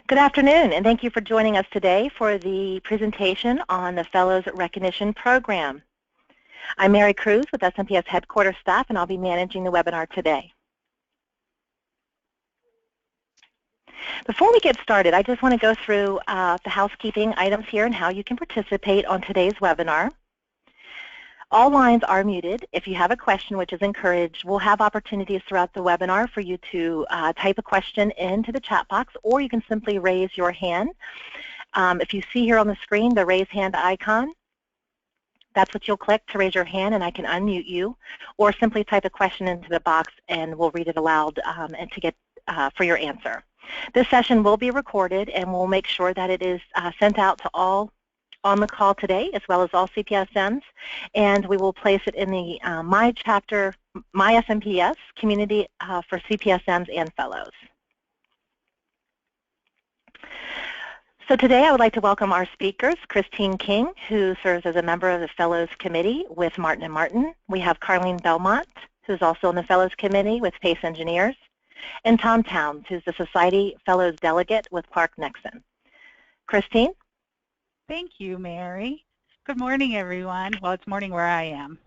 Good afternoon, and thank you for joining us today for the presentation on the Fellows Recognition Program. I'm Mary Cruz with SMPS Headquarters staff, and I'll be managing the webinar today. Before we get started, I just want to go through the housekeeping items here and how you can participate on today's webinar. All lines are muted. If you have a question, which is encouraged, we'll have opportunities throughout the webinar for you to type a question into the chat box, or you can simply raise your hand. If you see here on the screen the raise hand icon, that's what you'll click to raise your hand, and I can unmute you, or simply type a question into the box and we'll read it aloud and to get for your answer. This session will be recorded, and we'll make sure that it is sent out to all on the call today, as well as all CPSMs, and we will place it in the My Chapter, My SMPS community for CPSMs and Fellows. So today I would like to welcome our speakers, Christine King, who serves as a member of the Fellows Committee with Martin & Martin. We have Carlene Belmont, who's also on the Fellows Committee with Pace Engineers, and Tom Towns, who's the Society Fellows Delegate with Clark Nixon. Christine? Thank you, Mary. Good morning, everyone. Well, it's morning where I am.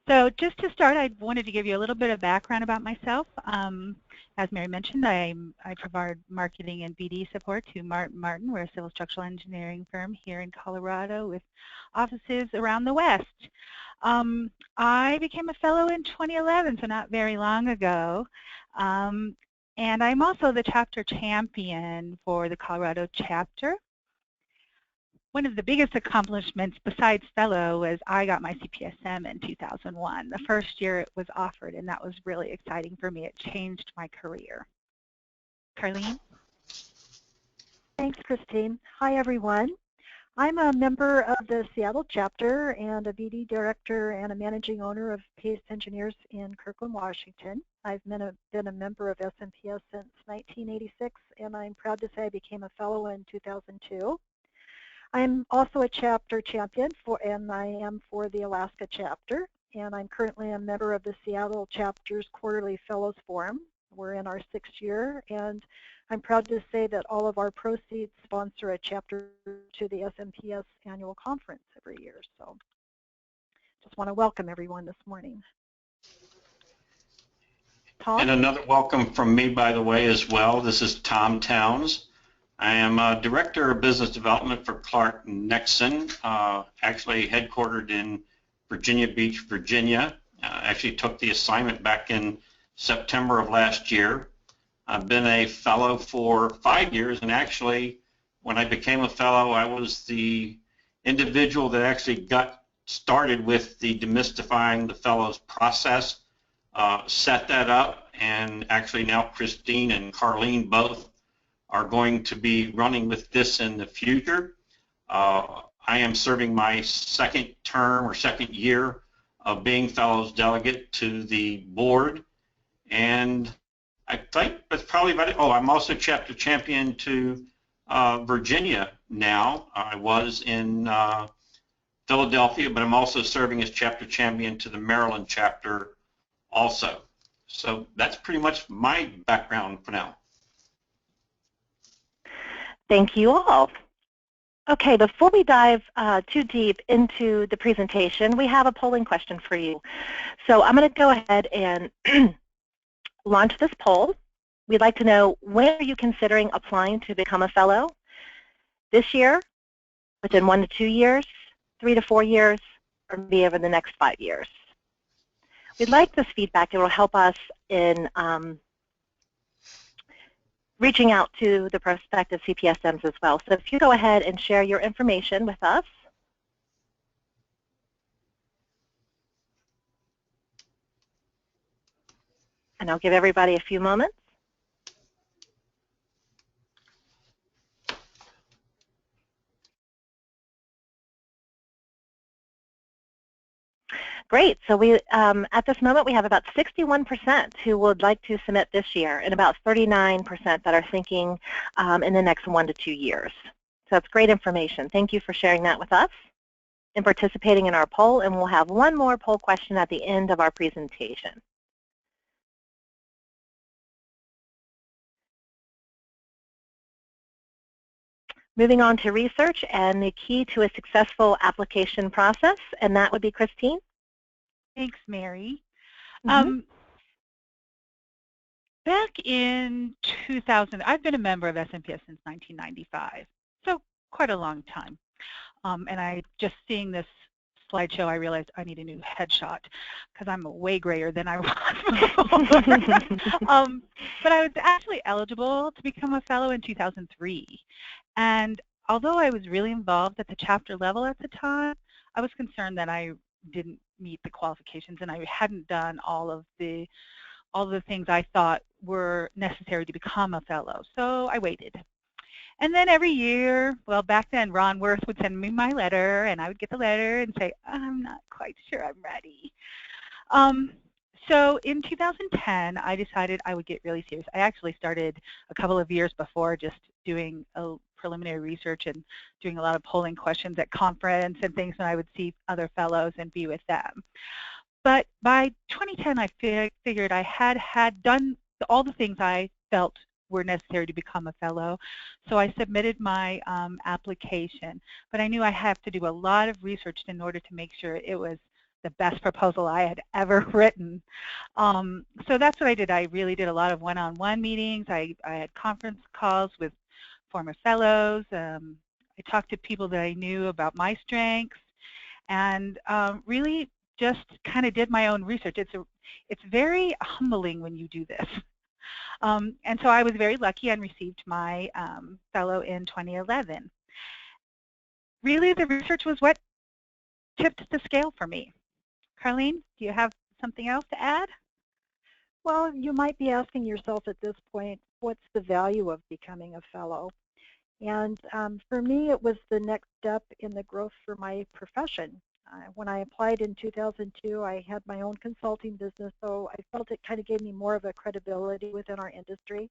So just to start, I wanted to give you a little bit of background about myself. As Mary mentioned, I provide marketing and BD support to Martin. We're a civil structural engineering firm here in Colorado with offices around the West. I became a fellow in 2011, so not very long ago. And I'm also the chapter champion for the Colorado chapter. One of the biggest accomplishments besides fellow was I got my CPSM in 2001, the first year it was offered, and that was really exciting for me. It changed my career. Carlene? Thanks, Christine. Hi, everyone. I'm a member of the Seattle chapter and a BD director and a managing owner of Pace Engineers in Kirkland, Washington. I've been a member of SMPS since 1986, and I'm proud to say I became a fellow in 2002. I'm also a chapter champion and I am for the Alaska chapter, and I'm currently a member of the Seattle chapter's quarterly Fellows Forum. We're in our 6th year, and I'm proud to say that all of our proceeds sponsor a chapter to the SMPS annual conference every year. So just want to welcome everyone this morning. Tom? And another welcome from me, by the way, as well. This is Tom Towns. I am Director of Business Development for Clark Nixon, actually headquartered in Virginia Beach, Virginia. Actually took the assignment back in September of last year. I've been a fellow for 5 years, and actually when I became a fellow, I was the individual that actually got started with the demystifying the fellows process, set that up, and actually now Christine and Carlene both are going to be running with this in the future. I am serving my second term or second year of being Fellows Delegate to the board, and I think that's probably about it. Oh, I'm also chapter champion to Virginia now. I was in Philadelphia, but I'm also serving as chapter champion to the Maryland chapter also. So that's pretty much my background for now. Thank you all. Okay, before we dive too deep into the presentation, we have a polling question for you. So I'm going to go ahead and launch this poll. We'd like to know, when are you considering applying to become a fellow? This year, within 1 to 2 years, 3 to 4 years, or maybe over the next 5 years? We'd like this feedback. It will help us in reaching out to the prospective CPSMs as well. So if you go ahead and share your information with us. And I'll give everybody a few moments. Great. So we, at this moment, we have about 61% who would like to submit this year, and about 39% that are thinking in the next 1 to 2 years. So that's great information. Thank you for sharing that with us and participating in our poll. And we'll have one more poll question at the end of our presentation. Moving on to research and the key to a successful application process, and that would be Christine. Thanks, Mary. Mm-hmm. Back in 2000, I've been a member of SMPS since 1995, so quite a long time. And I just seeing this slideshow, I realized I need a new headshot because I'm way grayer than I was before. But I was actually eligible to become a fellow in 2003. And although I was really involved at the chapter level at the time, I was concerned that I didn't meet the qualifications and I hadn't done all of the things I thought were necessary to become a fellow. So I waited. And then every year, well, back then Ron Worth would send me my letter, and I would get the letter and say, I'm not quite sure I'm ready. So in 2010, I decided I would get really serious. I actually started a couple of years before just doing a preliminary research and doing a lot of polling questions at conference and things when I would see other fellows and be with them. But by 2010, I figured I had done all the things I felt were necessary to become a fellow. So I submitted my application. But I knew I have to do a lot of research in order to make sure it was the best proposal I had ever written. So that's what I did. I really did a lot of one-on-one meetings. I had conference calls with former fellows. I talked to people that I knew about my strengths, and really just kind of did my own research. It's very humbling when you do this. And so I was very lucky and received my fellow in 2011. Really, the research was what tipped the scale for me. Carlene, do you have something else to add? Well, you might be asking yourself at this point, what's the value of becoming a fellow? And for me, it was the next step in the growth for my profession. When I applied in 2002, I had my own consulting business, so I felt it kind of gave me more of a credibility within our industry.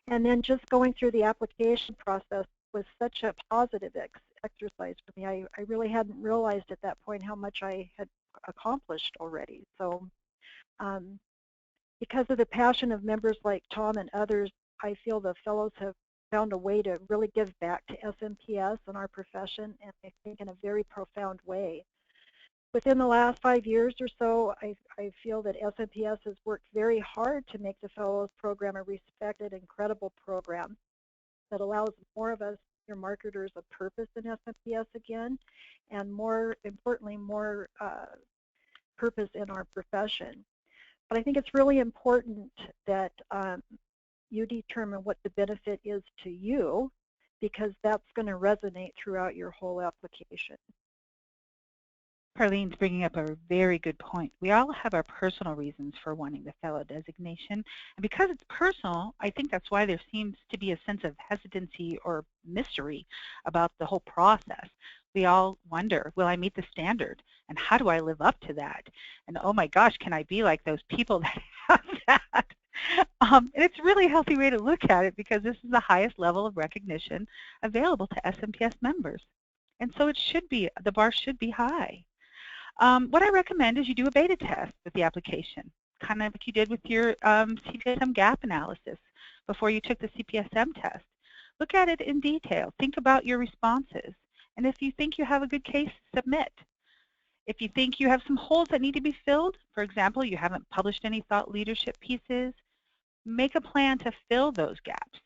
And then just going through the application process was such a positive exercise for me. I really hadn't realized at that point how much I had accomplished already. So because of the passion of members like Tom and others, I feel the fellows have found a way to really give back to SMPS and our profession, and I think in a very profound way. Within the last 5 years or so, I feel that SMPS has worked very hard to make the Fellows Program a respected and credible program that allows more of us senior marketers a purpose in SMPS again, and more importantly, more purpose in our profession. But I think it's really important that you determine what the benefit is to you, because that's going to resonate throughout your whole application. Carlene's bringing up a very good point. We all have our personal reasons for wanting the fellow designation, and because it's personal, I think that's why there seems to be a sense of hesitancy or mystery about the whole process. We all wonder, will I meet the standard, and how do I live up to that? And oh my gosh, can I be like those people that have that? And it's a really healthy way to look at it, because this is the highest level of recognition available to SMPS members. And so it should be, the bar should be high. What I recommend is you do a beta test with the application, kind of like you did with your CPSM gap analysis before you took the CPSM test. Look at it in detail. Think about your responses. And if you think you have a good case, submit. If you think you have some holes that need to be filled, for example, you haven't published any thought leadership pieces, make a plan to fill those gaps.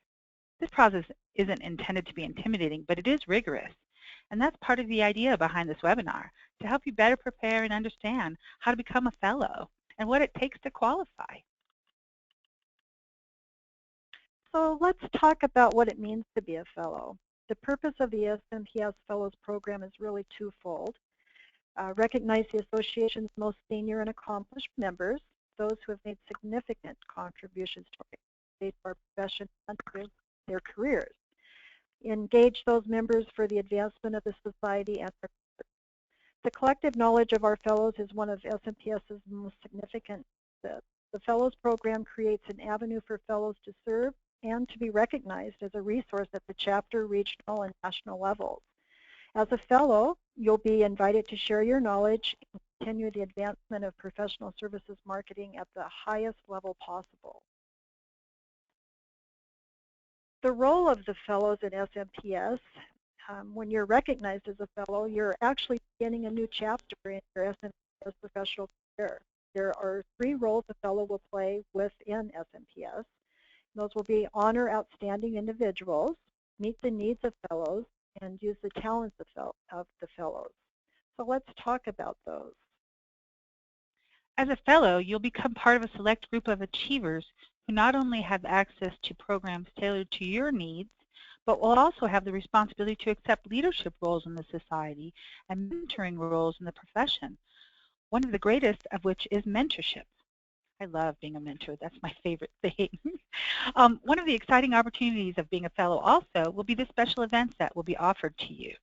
This process isn't intended to be intimidating, but it is rigorous. And that's part of the idea behind this webinar, to help you better prepare and understand how to become a fellow and what it takes to qualify. So let's talk about what it means to be a fellow. The purpose of the SMPS Fellows Program is really twofold. Recognize the association's most senior and accomplished members, those who have made significant contributions to our profession and to their careers. Engage those members for the advancement of the society and the collective knowledge of our fellows is one of SMPS's most significant. The Fellows Program creates an avenue for fellows to serve and to be recognized as a resource at the chapter, regional, and national levels. As a fellow, you'll be invited to share your knowledge and continue the advancement of professional services marketing at the highest level possible. The role of the fellows in SMPS when you're recognized as a fellow, you're actually beginning a new chapter in your SMPS professional career. There are 3 roles a fellow will play within SMPS. Those will be honor outstanding individuals, meet the needs of fellows, and use the talents of the fellows. So let's talk about those. As a fellow, you'll become part of a select group of achievers who not only have access to programs tailored to your needs, but will also have the responsibility to accept leadership roles in the society and mentoring roles in the profession, one of the greatest of which is mentorship. I love being a mentor. That's my favorite thing. One of the exciting opportunities of being a fellow also will be the special events that will be offered to you.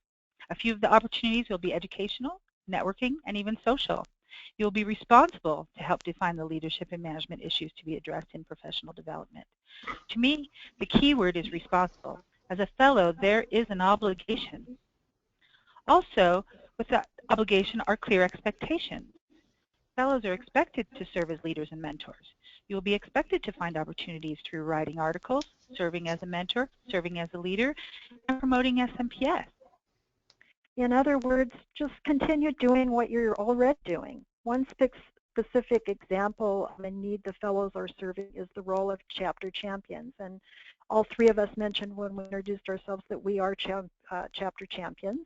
A few of the opportunities will be educational, networking, and even social. You'll be responsible to help define the leadership and management issues to be addressed in professional development. To me, the key word is responsible. As a fellow, there is an obligation. Also, with that obligation are clear expectations. Fellows are expected to serve as leaders and mentors. You will be expected to find opportunities through writing articles, serving as a mentor, serving as a leader, and promoting SMPS. In other words, just continue doing what you're already doing. One specific example of a need the fellows are serving is the role of chapter champions. And all 3 of us mentioned when we introduced ourselves that we are chapter champions.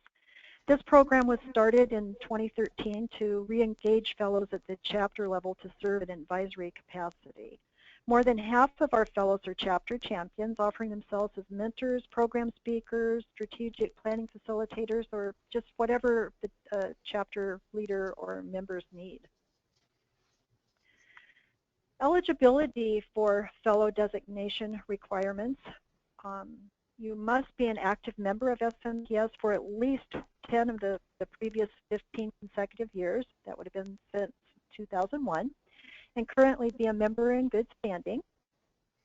This program was started in 2013 to re-engage fellows at the chapter level to serve in advisory capacity. More than half of our fellows are chapter champions, offering themselves as mentors, program speakers, strategic planning facilitators, or just whatever the chapter leader or members need. Eligibility for fellow designation requirements. You must be an active member of SMPS for at least 10 of the previous 15 consecutive years. That would have been since 2001. And currently be a member in good standing.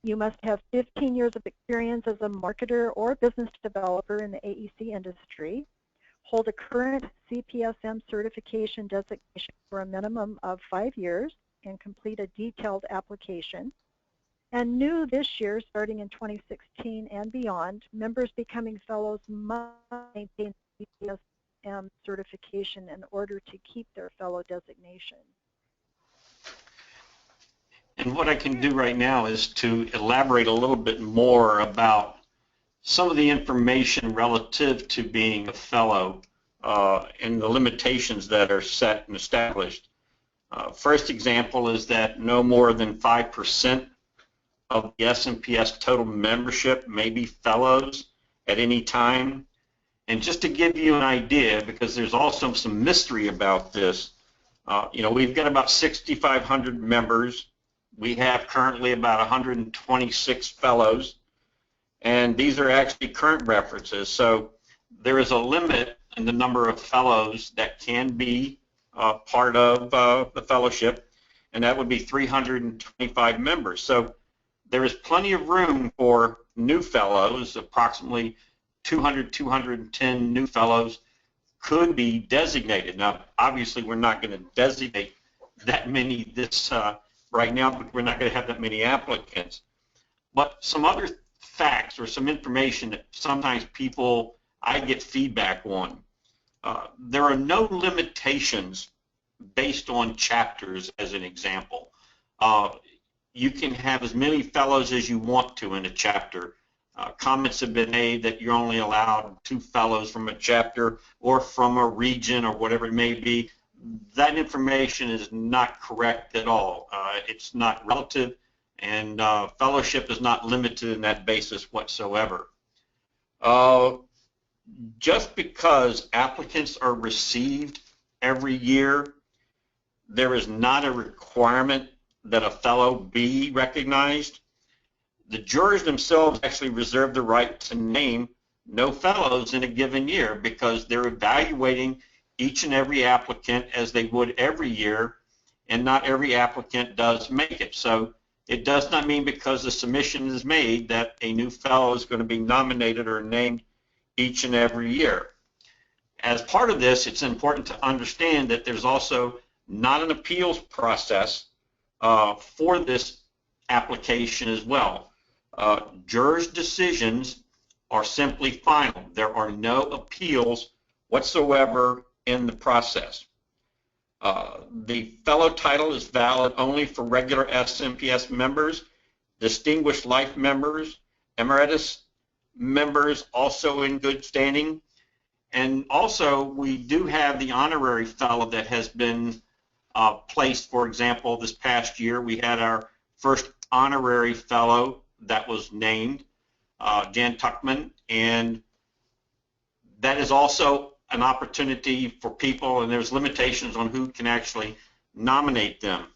You must have 15 years of experience as a marketer or business developer in the AEC industry. Hold a current CPSM certification designation for a minimum of 5 years and complete a detailed application. And new this year, starting in 2016 and beyond, members becoming fellows must maintain CPSM certification in order to keep their fellow designation. And what I can do right now is to elaborate a little bit more about some of the information relative to being a fellow and the limitations that are set and established. First example is that no more than 5% of the SMPS total membership may be fellows at any time. And just to give you an idea, because there's also some mystery about this, we've got about 6,500 members. We have currently about 126 fellows, and these are actually current references. So there is a limit in the number of fellows that can be part of the fellowship, and that would be 325 members. So there is plenty of room for new fellows. Approximately 200, 210 new fellows could be designated. Now, obviously, we're not going to designate that many right now, but we're not going to have that many applicants. But some other facts or some information that sometimes I get feedback on. There are no limitations based on chapters, as an example. You can have as many fellows as you want to in a chapter. Comments have been made that you're only allowed 2 fellows from a chapter or from a region or whatever it may be. That information is not correct at all. It's not relative, and fellowship is not limited in that basis whatsoever. Just because applicants are received every year, there is not a requirement that a fellow be recognized. The jurors themselves actually reserve the right to name no fellows in a given year because they're evaluating each and every applicant as they would every year, and not every applicant does make it. So it does not mean because the submission is made that a new fellow is going to be nominated or named each and every year. As part of this, it's important to understand that there's also not an appeals process for this application as well. Jurors' decisions are simply final. There are no appeals whatsoever in the process. The fellow title is valid only for regular SMPS members, distinguished life members, emeritus members also in good standing, and also we do have the honorary fellow that has been placed. For example, this past year we had our first honorary fellow that was named, Jan Tuckman, and that is also an opportunity for people, and there's limitations on who can actually nominate them.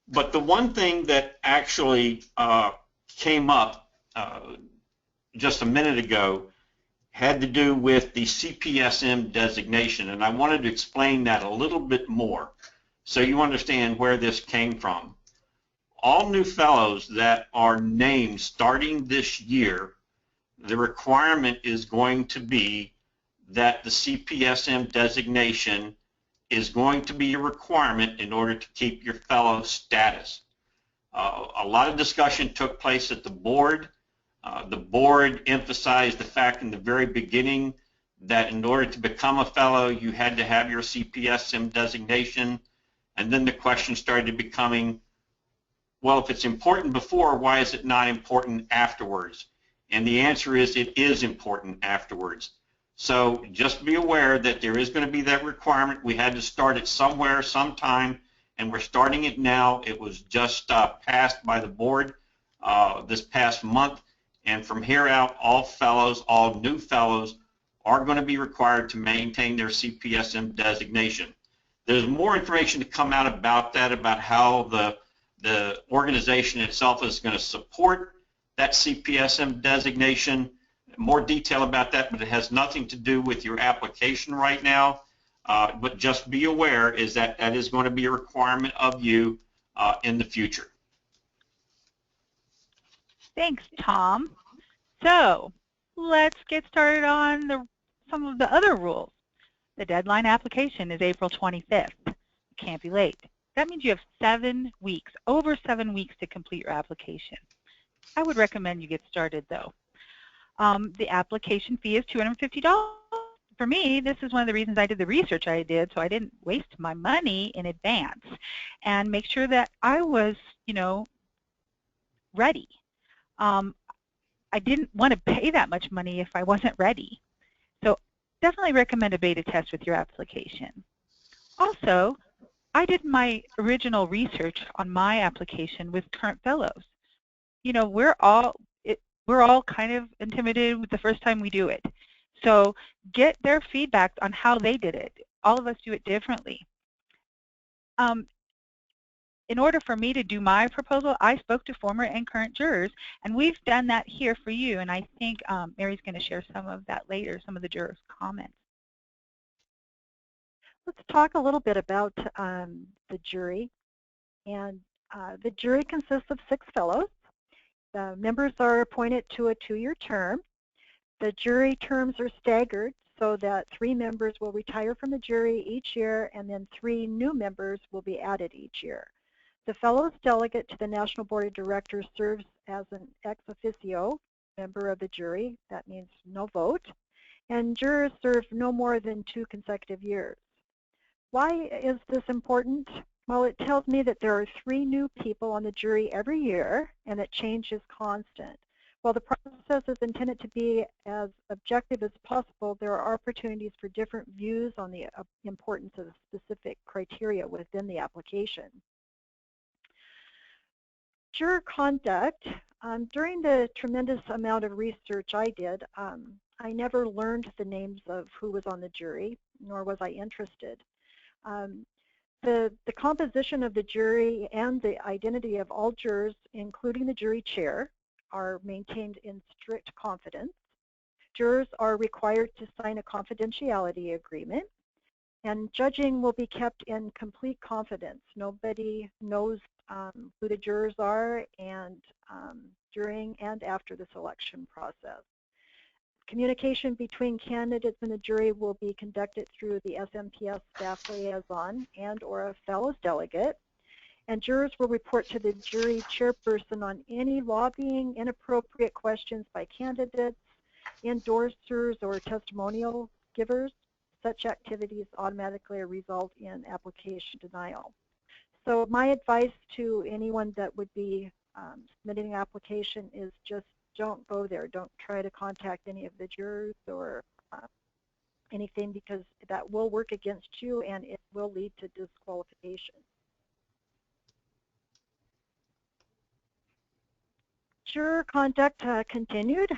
But the one thing that actually came up just a minute ago had to do with the CPSM designation, and I wanted to explain that a little bit more so you understand where this came from. All new fellows that are named starting this year, the requirement is going to be that the CPSM designation is going to be a requirement in order to keep your fellow status. A lot of discussion took place at the board. The board emphasized the fact in the very beginning that in order to become a fellow, you had to have your CPSM designation, and then the question started becoming, well, if it's important before, why is it not important afterwards? And the answer is it is important afterwards. So just be aware that there is going to be that requirement. We had to start it somewhere, sometime, and we're starting it now. It was just passed by the board this past month, and from here out, all fellows, all new fellows, are going to be required to maintain their CPSM designation. There's more information to come out about that, about how the organization itself is going to support that CPSM designation. More detail about that, but it has nothing to do with your application right now. But just be aware is that that is going to be a requirement of you in the future. Thanks, Tom. So let's get started on some of the other rules. The deadline application is April 25th. You can't be late. That means you have 7 weeks, over 7 weeks to complete your application. I would recommend you get started though. The application fee is $250. For me, this is one of the reasons I did the research I did, so I didn't waste my money in advance and make sure that I was, ready. I didn't want to pay that much money if I wasn't ready. So definitely recommend a beta test with your application. Also, I did my original research on my application with current fellows. We're all kind of intimidated with the first time we do it. So get their feedback on how they did it. All of us do it differently. In order for me to do my proposal, I spoke to former and current jurors, and we've done that here for you. And I think Mary's going to share some of that later, some of the jurors' comments. Let's talk a little bit about the jury. And the jury consists of 6 fellows. The members are appointed to a 2-year term. The jury terms are staggered so that 3 members will retire from the jury each year, and then 3 new members will be added each year. The fellows delegate to the National Board of Directors serves as an ex officio member of the jury. That means no vote. And jurors serve no more than 2 consecutive years. Why is this important? Well, it tells me that there are 3 new people on the jury every year, and that change is constant. While the process is intended to be as objective as possible, there are opportunities for different views on the importance of specific criteria within the application. Juror conduct. During the tremendous amount of research I did, I never learned the names of who was on the jury, nor was I interested. The composition of the jury and the identity of all jurors, including the jury chair, are maintained in strict confidence. Jurors are required to sign a confidentiality agreement, and judging will be kept in complete confidence. Nobody knows who the jurors are and during and after the selection process. Communication between candidates and the jury will be conducted through the SMPS staff liaison and or a fellows delegate. And jurors will report to the jury chairperson on any lobbying, inappropriate questions by candidates, Endorsers or testimonial givers, such activities automatically result in application denial. So my advice to anyone that would be submitting an application is just don't go there. Don't try to contact any of the jurors or anything, because that will work against you and it will lead to disqualification. Juror conduct continued.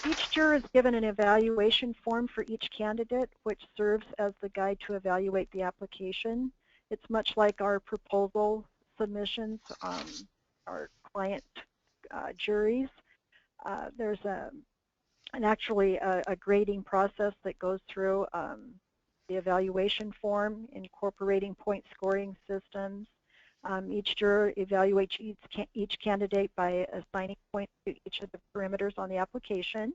Each juror is given an evaluation form for each candidate, which serves as the guide to evaluate the application. It's much like our proposal submissions, our client juries. There's actually a grading process that goes through the evaluation form, incorporating point scoring systems. Each juror evaluates each candidate by assigning points to each of the parameters on the application,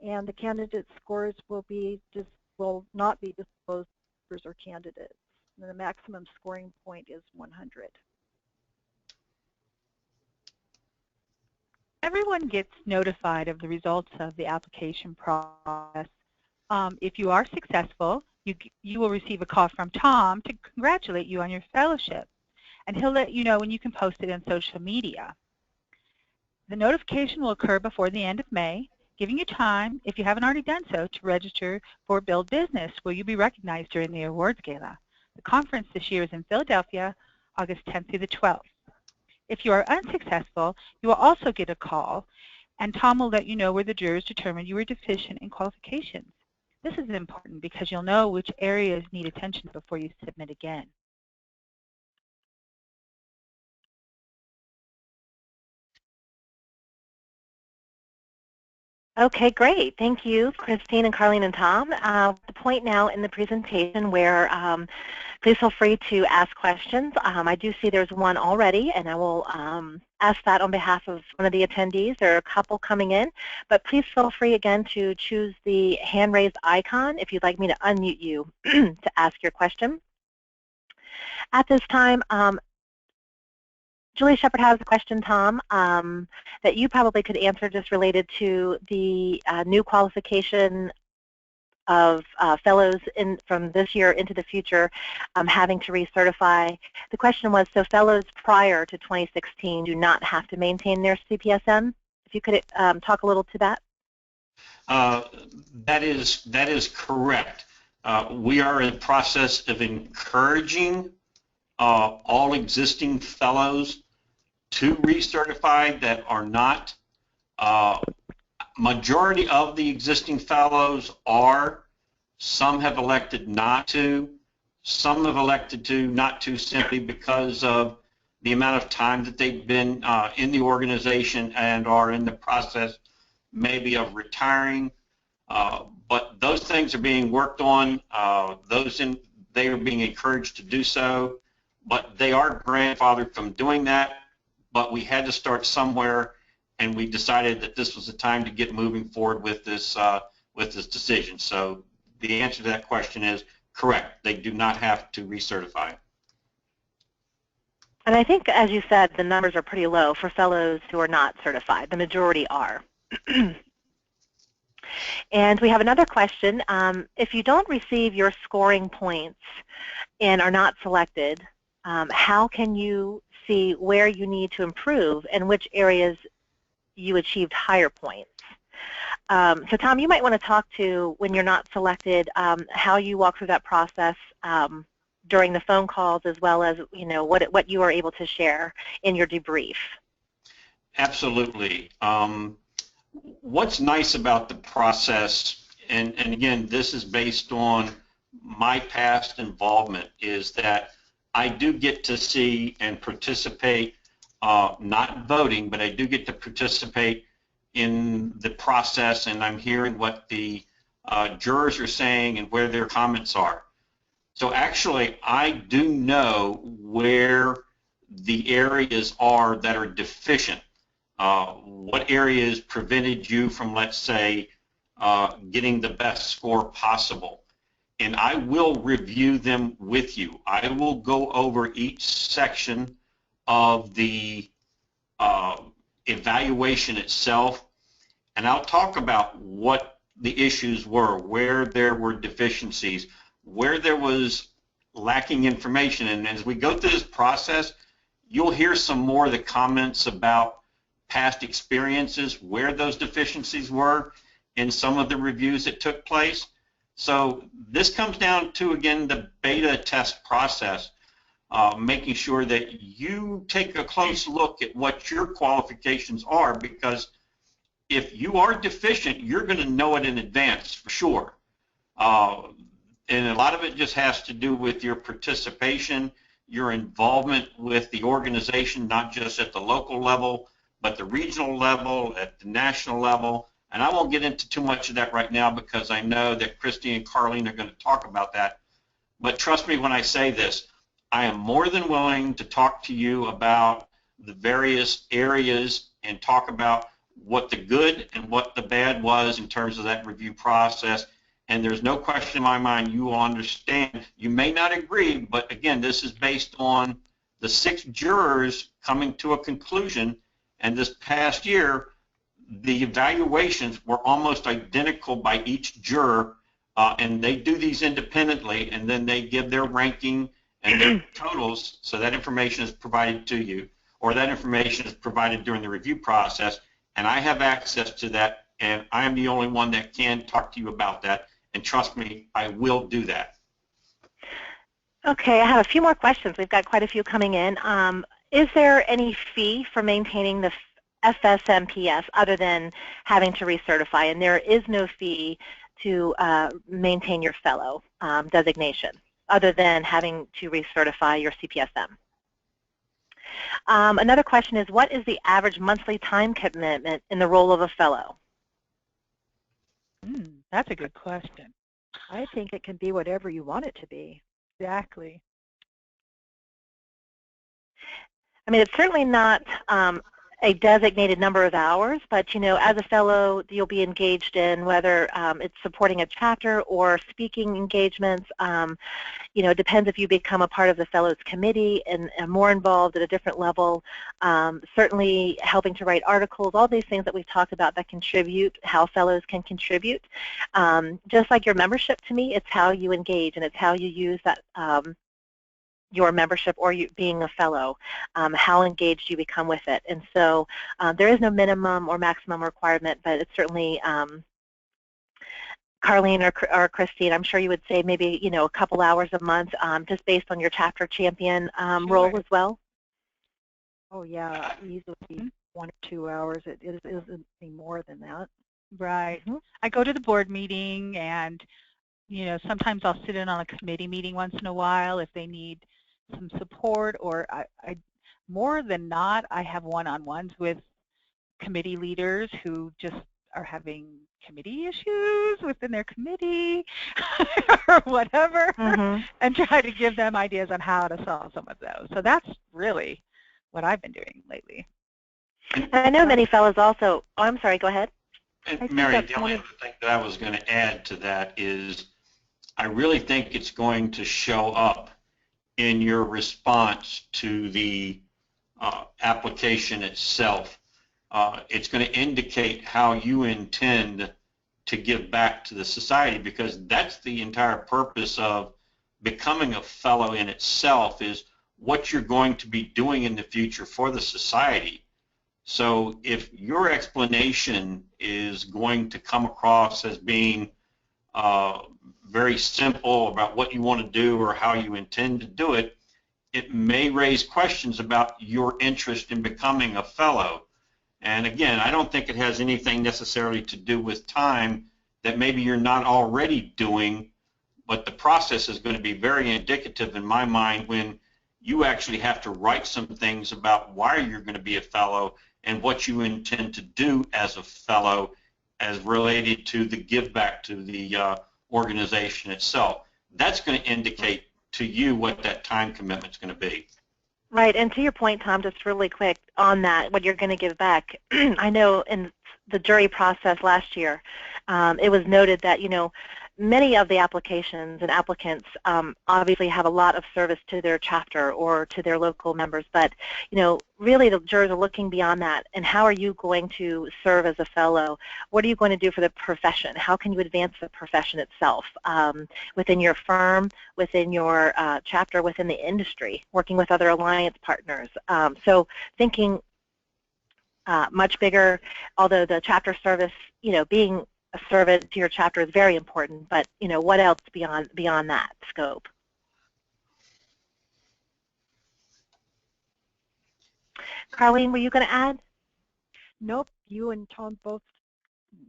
and the candidate scores will not be disclosed to jurors or candidates. And the maximum scoring point is 100. Everyone gets notified of the results of the application process. If you are successful, you will receive a call from Tom to congratulate you on your fellowship, and he'll let you know when you can post it on social media. The notification will occur before the end of May, giving you time, if you haven't already done so, to register for Build Business, where you'll be recognized during the awards gala. The conference this year is in Philadelphia, August 10th through the 12th. If you are unsuccessful, you will also get a call, and Tom will let you know where the jurors determined you were deficient in qualifications. This is important because you'll know which areas need attention before you submit again. Okay, great. Thank you, Christine and Carlene and Tom. The point now in the presentation where please feel free to ask questions. I do see there's one already, and I will ask that on behalf of one of the attendees. There are a couple coming in, but please feel free again to choose the hand raised icon if you'd like me to unmute you to ask your question. At this time, Julie Shepard has a question, Tom, that you probably could answer, just related to the new qualification of fellows from this year into the future having to recertify. The question was, so fellows prior to 2016 do not have to maintain their CPSM? If you could talk a little to that. That is correct. We are in the process of encouraging all existing fellows to recertify that are not. Majority of the existing fellows are. Some have elected not to. Some have elected to not to simply because of the amount of time that they've been in the organization and are in the process maybe of retiring. But those things are being worked on. They are being encouraged to do so. But they are grandfathered from doing that. But we had to start somewhere, and we decided that this was the time to get moving forward with this decision. So the answer to that question is correct. They do not have to recertify. And I think, as you said, the numbers are pretty low for fellows who are not certified. The majority are. And we have another question. If you don't receive your scoring points and are not selected, how can you see where you need to improve and which areas you achieved higher points? So Tom, you might want to talk to, when you're not selected, how you walk through that process during the phone calls, as well as what you are able to share in your debrief. Absolutely. What's nice about the process, and again, this is based on my past involvement, is that I do get to see and participate, not voting, but I do get to participate in the process, and I'm hearing what the jurors are saying and where their comments are. So actually, I do know where the areas are that are deficient. What areas prevented you from, let's say, getting the best score possible. And I will review them with you. I will go over each section of the evaluation itself, and I'll talk about what the issues were, where there were deficiencies, where there was lacking information. And as we go through this process, you'll hear some more of the comments about past experiences, where those deficiencies were in some of the reviews that took place. So this comes down to, again, the beta test process, making sure that you take a close look at what your qualifications are, because if you are deficient, you're going to know it in advance for sure. And a lot of it just has to do with your participation, your involvement with the organization, not just at the local level, but the regional level, at the national level. And I won't get into too much of that right now because I know that Christy and Carlene are going to talk about that. But trust me when I say this, I am more than willing to talk to you about the various areas and talk about what the good and what the bad was in terms of that review process. And there's no question in my mind you will understand. You may not agree, but again, this is based on the 6 jurors coming to a conclusion. And this past year, the evaluations were almost identical by each juror, and they do these independently, and then they give their ranking and their totals, so that information is provided to you, or that information is provided during the review process, and I have access to that, and I am the only one that can talk to you about that, and trust me, I will do that. Okay, I have a few more questions. We've got quite a few coming in. Is there any fee for maintaining the FSMPS other than having to recertify? And there is no fee to maintain your fellow designation other than having to recertify your CPSM. Another question is, what is the average monthly time commitment in the role of a fellow? That's a good question. I think it can be whatever you want it to be. Exactly. I mean, it's certainly not a designated number of hours, but, you know, as a fellow, you'll be engaged in whether it's supporting a chapter or speaking engagements. You know, it depends if you become a part of the fellows committee and more involved at a different level. Certainly helping to write articles, all these things that we've talked about that contribute, how fellows can contribute. Just like your membership, to me, it's how you engage and it's how you use that your membership or you being a fellow, how engaged you become with it. And so there is no minimum or maximum requirement, but it's certainly, Carlene or Christine, I'm sure you would say maybe, you know, a couple hours a month just based on your chapter champion role as well. Oh yeah, easily 1 or 2 hours. It isn't any more than that. Right. I go to the board meeting and, you know, sometimes I'll sit in on a committee meeting once in a while if they need some support, or I more than not, I have one-on-ones with committee leaders who just are having committee issues within their committee or whatever, and try to give them ideas on how to solve some of those. So that's really what I've been doing lately. And I know many fellows also, oh, I'm sorry, go ahead. And Mary, the only other thing that I was going to add to that is I really think it's going to show up in your response to the application itself. It's going to indicate how you intend to give back to the society, because that's the entire purpose of becoming a fellow in itself, is what you're going to be doing in the future for the society. So if your explanation is going to come across as being very simple about what you want to do or how you intend to do it, it may raise questions about your interest in becoming a fellow. And again, I don't think it has anything necessarily to do with time that maybe you're not already doing, but the process is going to be very indicative in my mind when you actually have to write some things about why you're going to be a fellow and what you intend to do as a fellow as related to the give back to the organization itself. That's going to indicate to you what that time commitment is going to be. Right, and to your point, Tom, just really quick on that, what you're going to give back. I know in the jury process last year, it was noted that, you know, many of the applications and applicants obviously have a lot of service to their chapter or to their local members, but really the jurors are looking beyond that. And how are you going to serve as a fellow? What are you going to do for the profession? How can you advance the profession itself within your firm, within your chapter, within the industry, working with other alliance partners? So thinking much bigger, although the chapter service, being a servant to your chapter is very important, but what else beyond that scope? Carlene, were you going to add? Nope, you and Tom both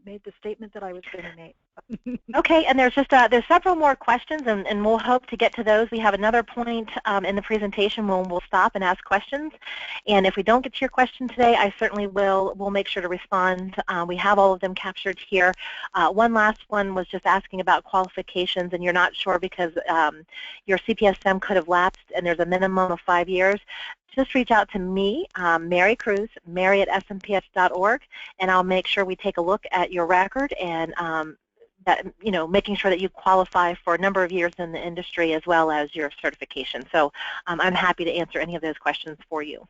made the statement that I was going to make. Okay, and there's several more questions, and we'll hope to get to those. We have another point in the presentation when we'll stop and ask questions. And if we don't get to your question today, I certainly we'll make sure to respond. We have all of them captured here. One last one was just asking about qualifications, and you're not sure because your CPSM could have lapsed and there's a minimum of 5 years. Just reach out to me, Mary Cruz, mary@smps.org, and I'll make sure we take a look at your record and that, making sure that you qualify for a number of years in the industry as well as your certification. So I'm happy to answer any of those questions for you.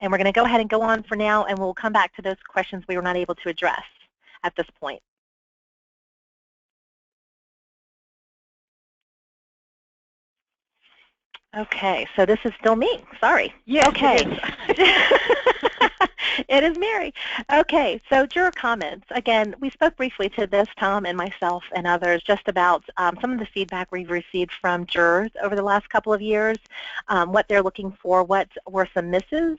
And we're going to go ahead and go on for now, and we'll come back to those questions we were not able to address at this point. Okay, so this is still me. Sorry. Yes, okay. It is. It is Mary. Okay, so juror comments. Again, we spoke briefly to this, Tom and myself and others, just about some of the feedback we've received from jurors over the last couple of years, what they're looking for, what were some misses.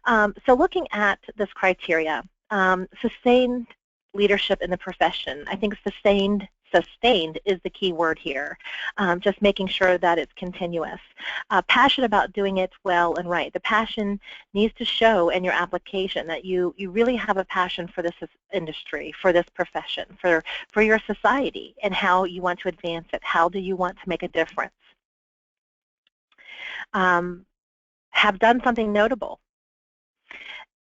So looking at this criteria, sustained leadership in the profession. I think sustained is the key word here, just making sure that it's continuous. Passion about doing it well and right. The passion needs to show in your application that you really have a passion for this industry, for this profession, for your society, and how you want to advance it. How do you want to make a difference? Have done something notable.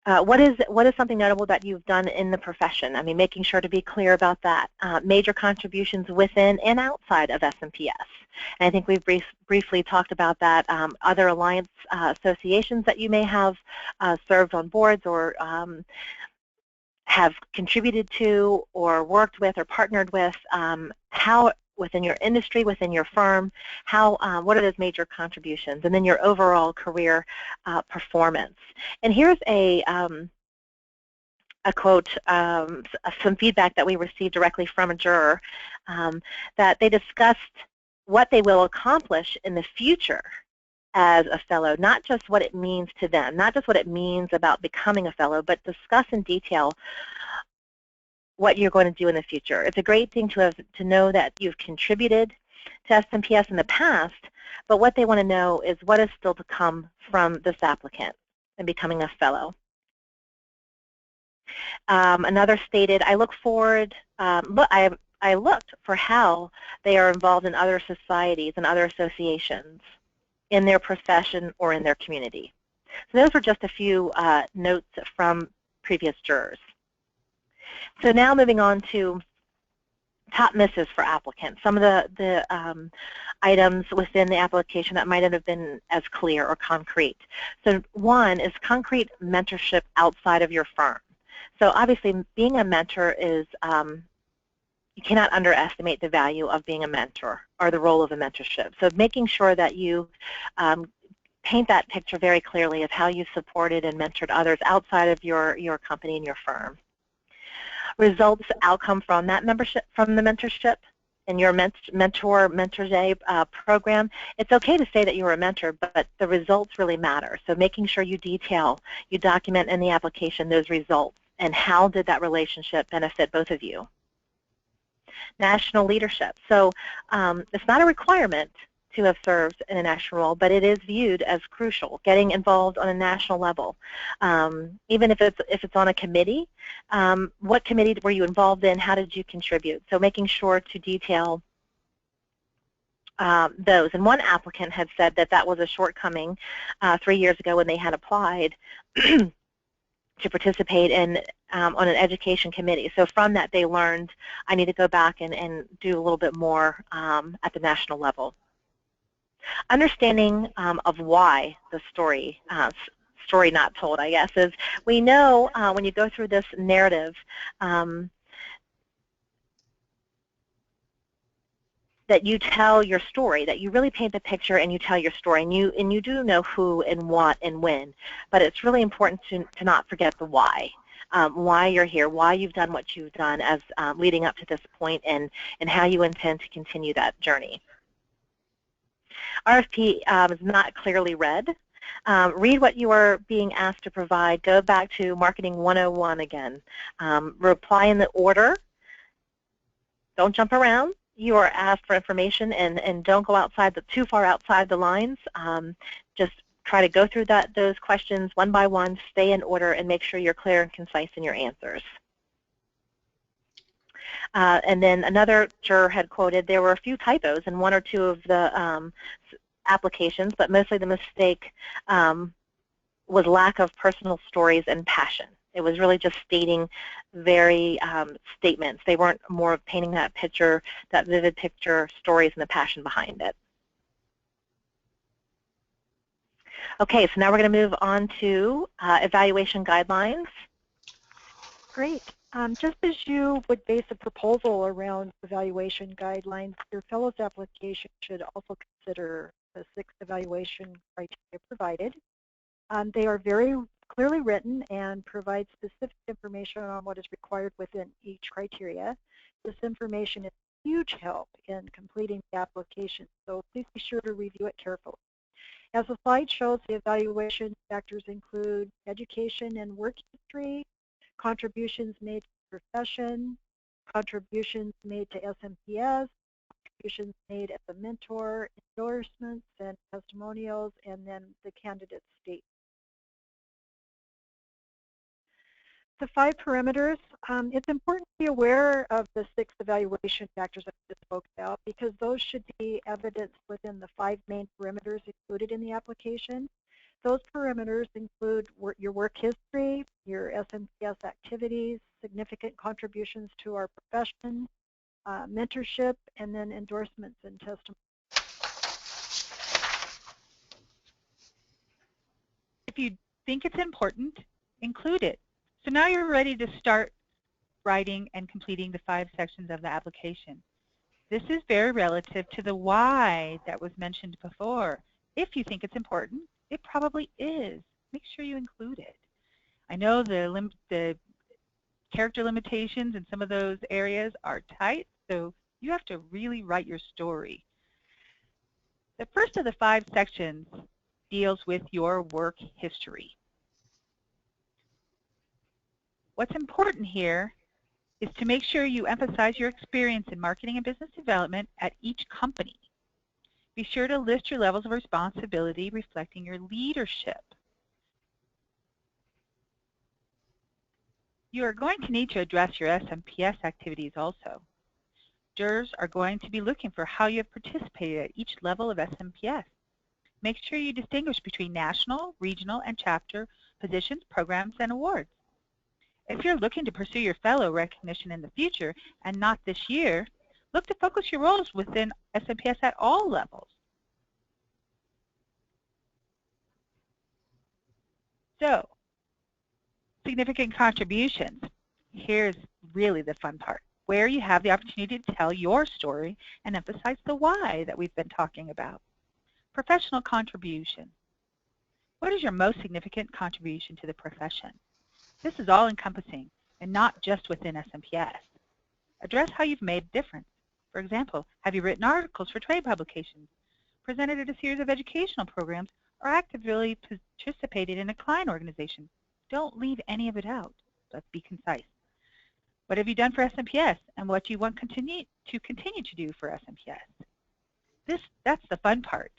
What is something notable that you've done in the profession? I mean, making sure to be clear about that. Major contributions within and outside of SMPS. And I think we've briefly talked about that. Other alliance associations that you may have served on boards or have contributed to or worked with or partnered with, how within your industry, within your firm, what are those major contributions, and then your overall career performance. And here's a quote, some feedback that we received directly from a juror, that they discussed what they will accomplish in the future as a fellow, not just what it means to them, not just what it means about becoming a fellow, but discuss in detail what you're going to do in the future. It's a great thing to know that you've contributed to SMPS in the past, but what they want to know is what is still to come from this applicant and becoming a fellow. Another stated, I look forward, I looked for how they are involved in other societies and other associations in their profession or in their community. So those were just a few notes from previous jurors. So now moving on to top misses for applicants, some of the items within the application that might not have been as clear or concrete. So one is concrete mentorship outside of your firm. So obviously being a mentor is, you cannot underestimate the value of being a mentor or the role of a mentorship. So making sure that you paint that picture very clearly of how you supported and mentored others outside of your company and your firm. Results, outcome from that membership, from the mentorship and your Mentors Day program. It's okay to say that you were a mentor, but the results really matter. So making sure you document in the application those results and how did that relationship benefit both of you. National leadership. So it's not a requirement to have served in a national role, but it is viewed as crucial, getting involved on a national level. Even if it's on a committee, what committee were you involved in? How did you contribute? So making sure to detail those. And one applicant had said that that was a shortcoming 3 years ago when they had applied to participate in on an education committee. So from that, they learned I need to go back and do a little bit more at the national level. Understanding of why the story not told, I guess, is we know when you go through this narrative that you tell your story, that you really paint the picture and you tell your story, and you do know who and what and when, but it's really important to not forget the why. Why you're here, why you've done what you've done as leading up to this point, and how you intend to continue that journey. RFP is not clearly read. Read what you are being asked to provide. Go back to Marketing 101 again. Reply in the order. Don't jump around. You are asked for information, and don't go too far outside the lines. Just try to go through those questions one by one, stay in order, and make sure you're clear and concise in your answers. And then another juror had quoted, there were a few typos in one or two of the applications, but mostly the mistake was lack of personal stories and passion. It was really just stating very statements. They weren't more of painting that picture, that vivid picture, stories, and the passion behind it. Okay, so now we're going to move on to evaluation guidelines. Great. Just as you would base a proposal around evaluation guidelines, your fellows application should also consider the 6 evaluation criteria provided. They are very clearly written and provide specific information on what is required within each criteria. This information is a huge help in completing the application, so please be sure to review it carefully. As the slide shows, the evaluation factors include education and work history, contributions made to the profession, contributions made to SMPS, contributions made as a mentor, endorsements and testimonials, and then the candidate's statement. The 5 parameters, it's important to be aware of the 6 evaluation factors I just spoke about, because those should be evidenced within the 5 main parameters included in the application. Those parameters include your work history, your SMPS activities, significant contributions to our profession, mentorship, and then endorsements and testimonials. If you think it's important, include it. So now you're ready to start writing and completing the 5 sections of the application. This is very relative to the why that was mentioned before. If you think it's important, it probably is. Make sure you include it. I know the character limitations in some of those areas are tight, so you have to really write your story. The first of the 5 sections deals with your work history. What's important here is to make sure you emphasize your experience in marketing and business development at each company. Be sure to list your levels of responsibility reflecting your leadership. You are going to need to address your SMPS activities also. Jurors are going to be looking for how you have participated at each level of SMPS. Make sure you distinguish between national, regional, and chapter positions, programs, and awards. If you're looking to pursue your fellow recognition in the future and not this year, look to focus your roles within SMPS at all levels. So, significant contributions. Here's really the fun part, where you have the opportunity to tell your story and emphasize the why that we've been talking about. Professional contribution. What is your most significant contribution to the profession? This is all-encompassing and not just within SMPS. Address how you've made a difference. For example, have you written articles for trade publications, presented at a series of educational programs, or actively participated in a client organization? Don't leave any of it out. Let's be concise. What have you done for SMPS, and what do you want to continue to do for SMPS? That's the fun part.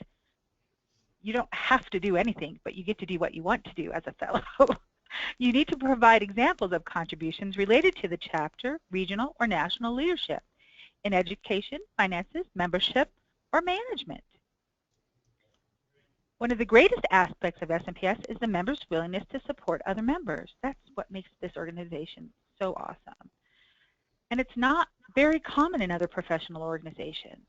You don't have to do anything, but you get to do what you want to do as a fellow. You need to provide examples of contributions related to the chapter, regional, or national leadership in education, finances, membership, or management. One of the greatest aspects of SMPS is the members' willingness to support other members. That's what makes this organization so awesome. And it's not very common in other professional organizations.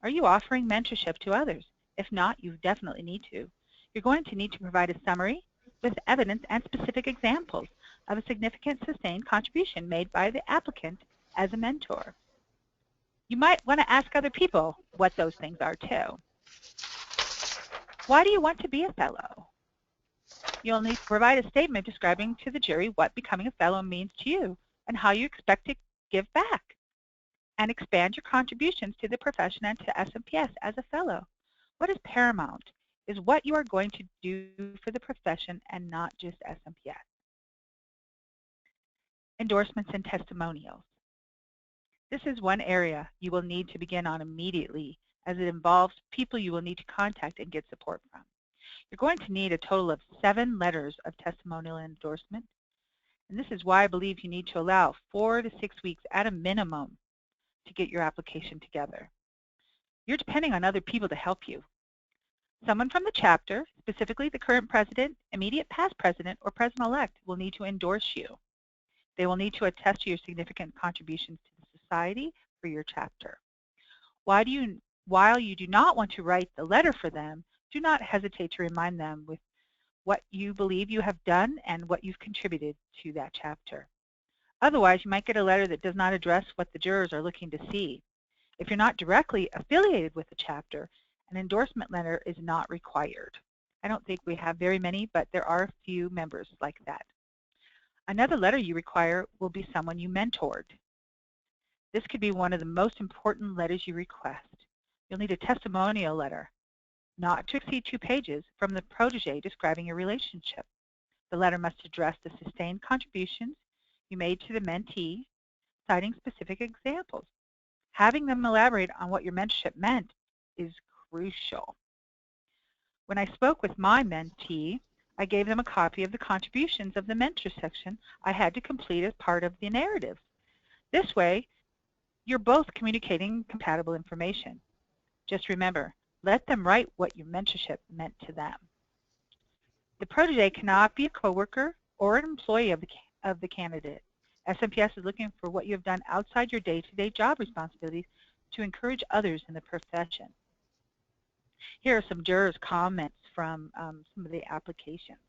Are you offering mentorship to others? If not, you definitely need to. You're going to need to provide a summary with evidence and specific examples of a significant sustained contribution made by the applicant as a mentor. You might want to ask other people what those things are too. Why do you want to be a fellow? You'll need to provide a statement describing to the jury what becoming a fellow means to you and how you expect to give back, and expand your contributions to the profession and to SMPS as a fellow. What is paramount is what you are going to do for the profession and not just SMPS. Endorsements and testimonials. This is one area you will need to begin on immediately, as it involves people you will need to contact and get support from. You're going to need a total of 7 letters of testimonial endorsement, and this is why I believe you need to allow 4 to 6 weeks at a minimum to get your application together. You're depending on other people to help you. Someone from the chapter, specifically the current president, immediate past president, or president-elect, will need to endorse you. They will need to attest to your significant contributions to the society for your chapter. While you do not want to write the letter for them, do not hesitate to remind them with what you believe you have done and what you've contributed to that chapter. Otherwise, you might get a letter that does not address what the jurors are looking to see. If you're not directly affiliated with the chapter, an endorsement letter is not required. I don't think we have very many, but there are a few members like that. Another letter you require will be someone you mentored. This could be one of the most important letters you request. You'll need a testimonial letter, not to exceed 2 pages, from the protege describing your relationship. The letter must address the sustained contributions you made to the mentee, citing specific examples. Having them elaborate on what your mentorship meant is crucial. When I spoke with my mentee, I gave them a copy of the contributions of the mentor section I had to complete as part of the narrative. This way, you're both communicating compatible information. Just remember, let them write what your mentorship meant to them. The protege cannot be a coworker or an employee of the candidate. SMPS is looking for what you have done outside your day-to-day job responsibilities to encourage others in the profession. Here are some jurors' comments from some of the applications.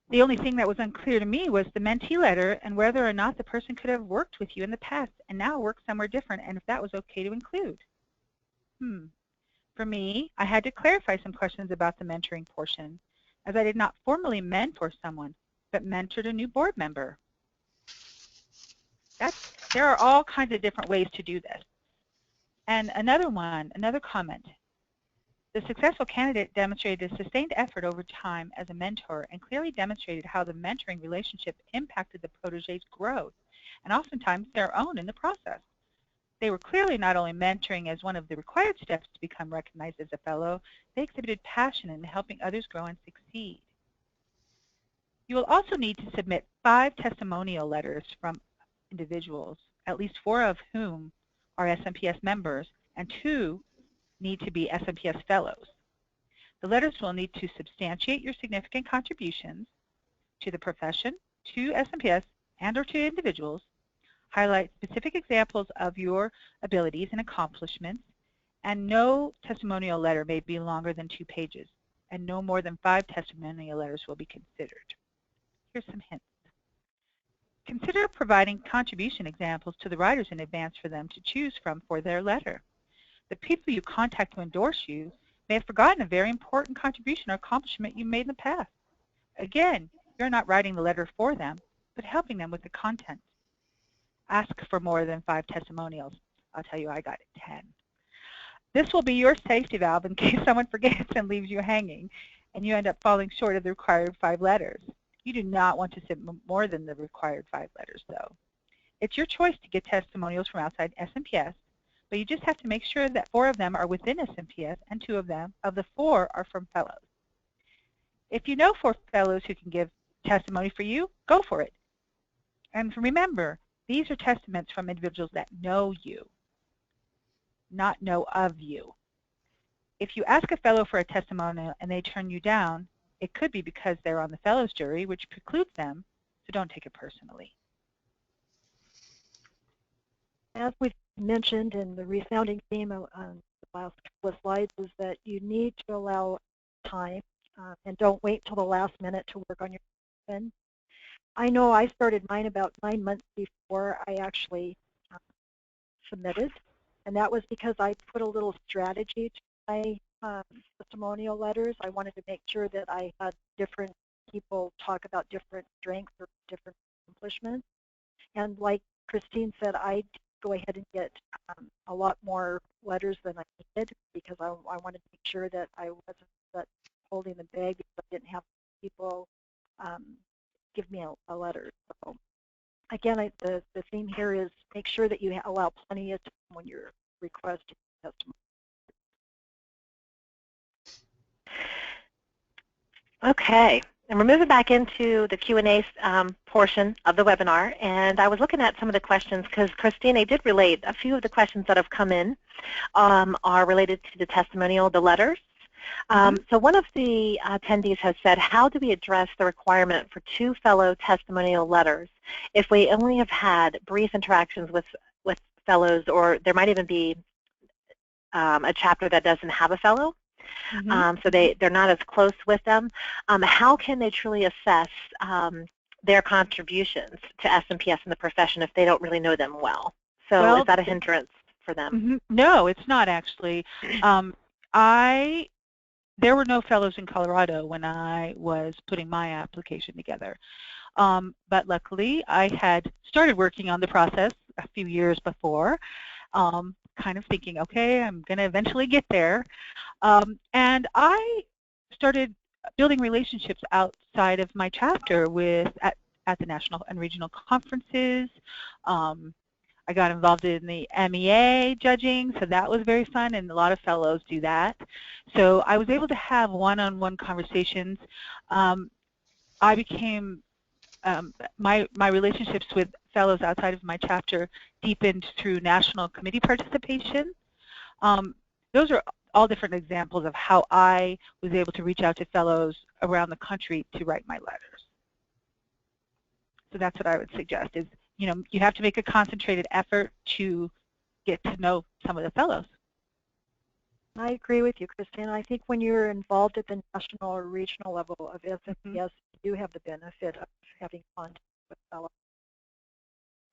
The only thing that was unclear to me was the mentee letter and whether or not the person could have worked with you in the past and now work somewhere different, and if that was okay to include. For me, I had to clarify some questions about the mentoring portion, as I did not formally mentor someone, but mentored a new board member. There are all kinds of different ways to do this. And another comment. The successful candidate demonstrated a sustained effort over time as a mentor and clearly demonstrated how the mentoring relationship impacted the protege's growth, and oftentimes their own in the process. They were clearly not only mentoring as one of the required steps to become recognized as a fellow, they exhibited passion in helping others grow and succeed. You will also need to submit 5 testimonial letters from individuals, at least 4 of whom are SMPS members, and 2 need to be SMPS Fellows. The letters will need to substantiate your significant contributions to the profession, to SMPS, and or to individuals, highlight specific examples of your abilities and accomplishments, and no testimonial letter may be longer than 2 pages, and no more than 5 testimonial letters will be considered. Here's some hints. Consider providing contribution examples to the writers in advance for them to choose from for their letter. The people you contact to endorse you may have forgotten a very important contribution or accomplishment you made in the past. Again, you're not writing the letter for them, but helping them with the content. Ask for more than 5 testimonials. I'll tell you, I got 10. This will be your safety valve in case someone forgets and leaves you hanging, and you end up falling short of the required 5 letters. You do not want to submit more than the required 5 letters, though. It's your choice to get testimonials from outside SMPS, but you just have to make sure that 4 of them are within SMPS and 2 of the 4 are from fellows. If you know 4 fellows who can give testimony for you, go for it. And remember, these are testaments from individuals that know you, not know of you. if you ask a fellow for a testimonial and they turn you down, it could be because they're on the fellows jury, which precludes them, so don't take it personally. As we've mentioned, in the resounding theme on the last couple of slides, is that you need to allow time and don't wait till the last minute to work on your question. I know I started mine about 9 months before I actually submitted, and that was because I put a little strategy to my testimonial letters. I wanted to make sure that I had different people talk about different strengths or different accomplishments. And like Christine said, I go ahead and get a lot more letters than I needed because I wanted to make sure that I wasn't holding the bag because I didn't have people give me a letter. So again, the theme here is make sure that you allow plenty of time when you're requesting testimony. Okay, and we're moving back into the Q&A portion of the webinar, and I was looking at some of the questions because Christine did relate a few of the questions that have come in are related to the testimonial, the letters. So one of the attendees has said, how do we address the requirement for 2 fellow testimonial letters if we only have had brief interactions with fellows, or there might even be a chapter that doesn't have a fellow? So they're not as close with them. How can they truly assess their contributions to SMPS in the profession if they don't really know them well? So is that a hindrance for them? No, it's not actually. There were no fellows in Colorado when I was putting my application together. But luckily, I had started working on the process a few years before, kind of thinking, okay, I'm going to eventually get there. And I started building relationships outside of my chapter at the national and regional conferences. I got involved in the MEA judging, so that was very fun, and a lot of fellows do that. So I was able to have one-on-one conversations. I became, my relationships with fellows outside of my chapter deepened through national committee participation. Those are all different examples of how I was able to reach out to fellows around the country to write my letters. So that's what I would suggest is, you have to make a concentrated effort to get to know some of the fellows. I agree with you, Christine. I think when you're involved at the national or regional level of SMPS, you do have the benefit of having contact with fellows.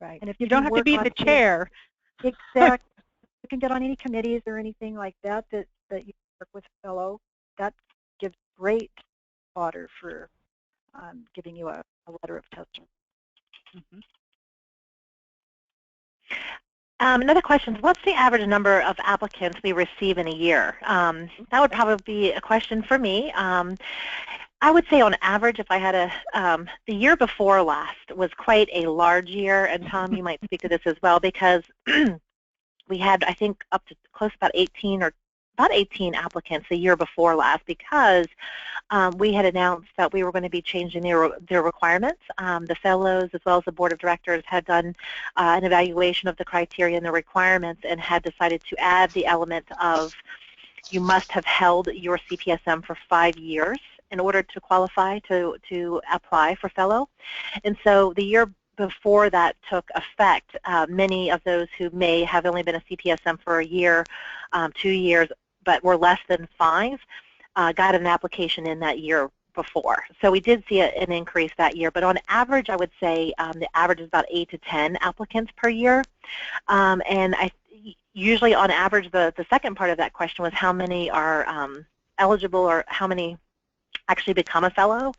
Right. And if you don't have to be the chair. Exactly. You can get on any committees or anything like that you work with a fellow. That gives great fodder for giving you a letter of testimony. Another question is, what's the average number of applicants we receive in a year? That would probably be a question for me. I would say on average, if I had the year before last was quite a large year, and Tom, you might speak to this as well, because we had, I think, up to close to about 18 applicants the year before last, because we had announced that we were going to be changing their requirements. The fellows, as well as the board of directors, had done an evaluation of the criteria and the requirements and had decided to add the element of you must have held your CPSM for 5 years in order to qualify to apply for fellow. And so the year before that took effect, many of those who may have only been a CPSM for a year, 2 years, but were less than 5, got an application in that year before. So we did see an increase that year, but on average, I would say the average is about 8 to 10 applicants per year. And usually on average, the second part of that question was how many are eligible, or how many actually become a fellow.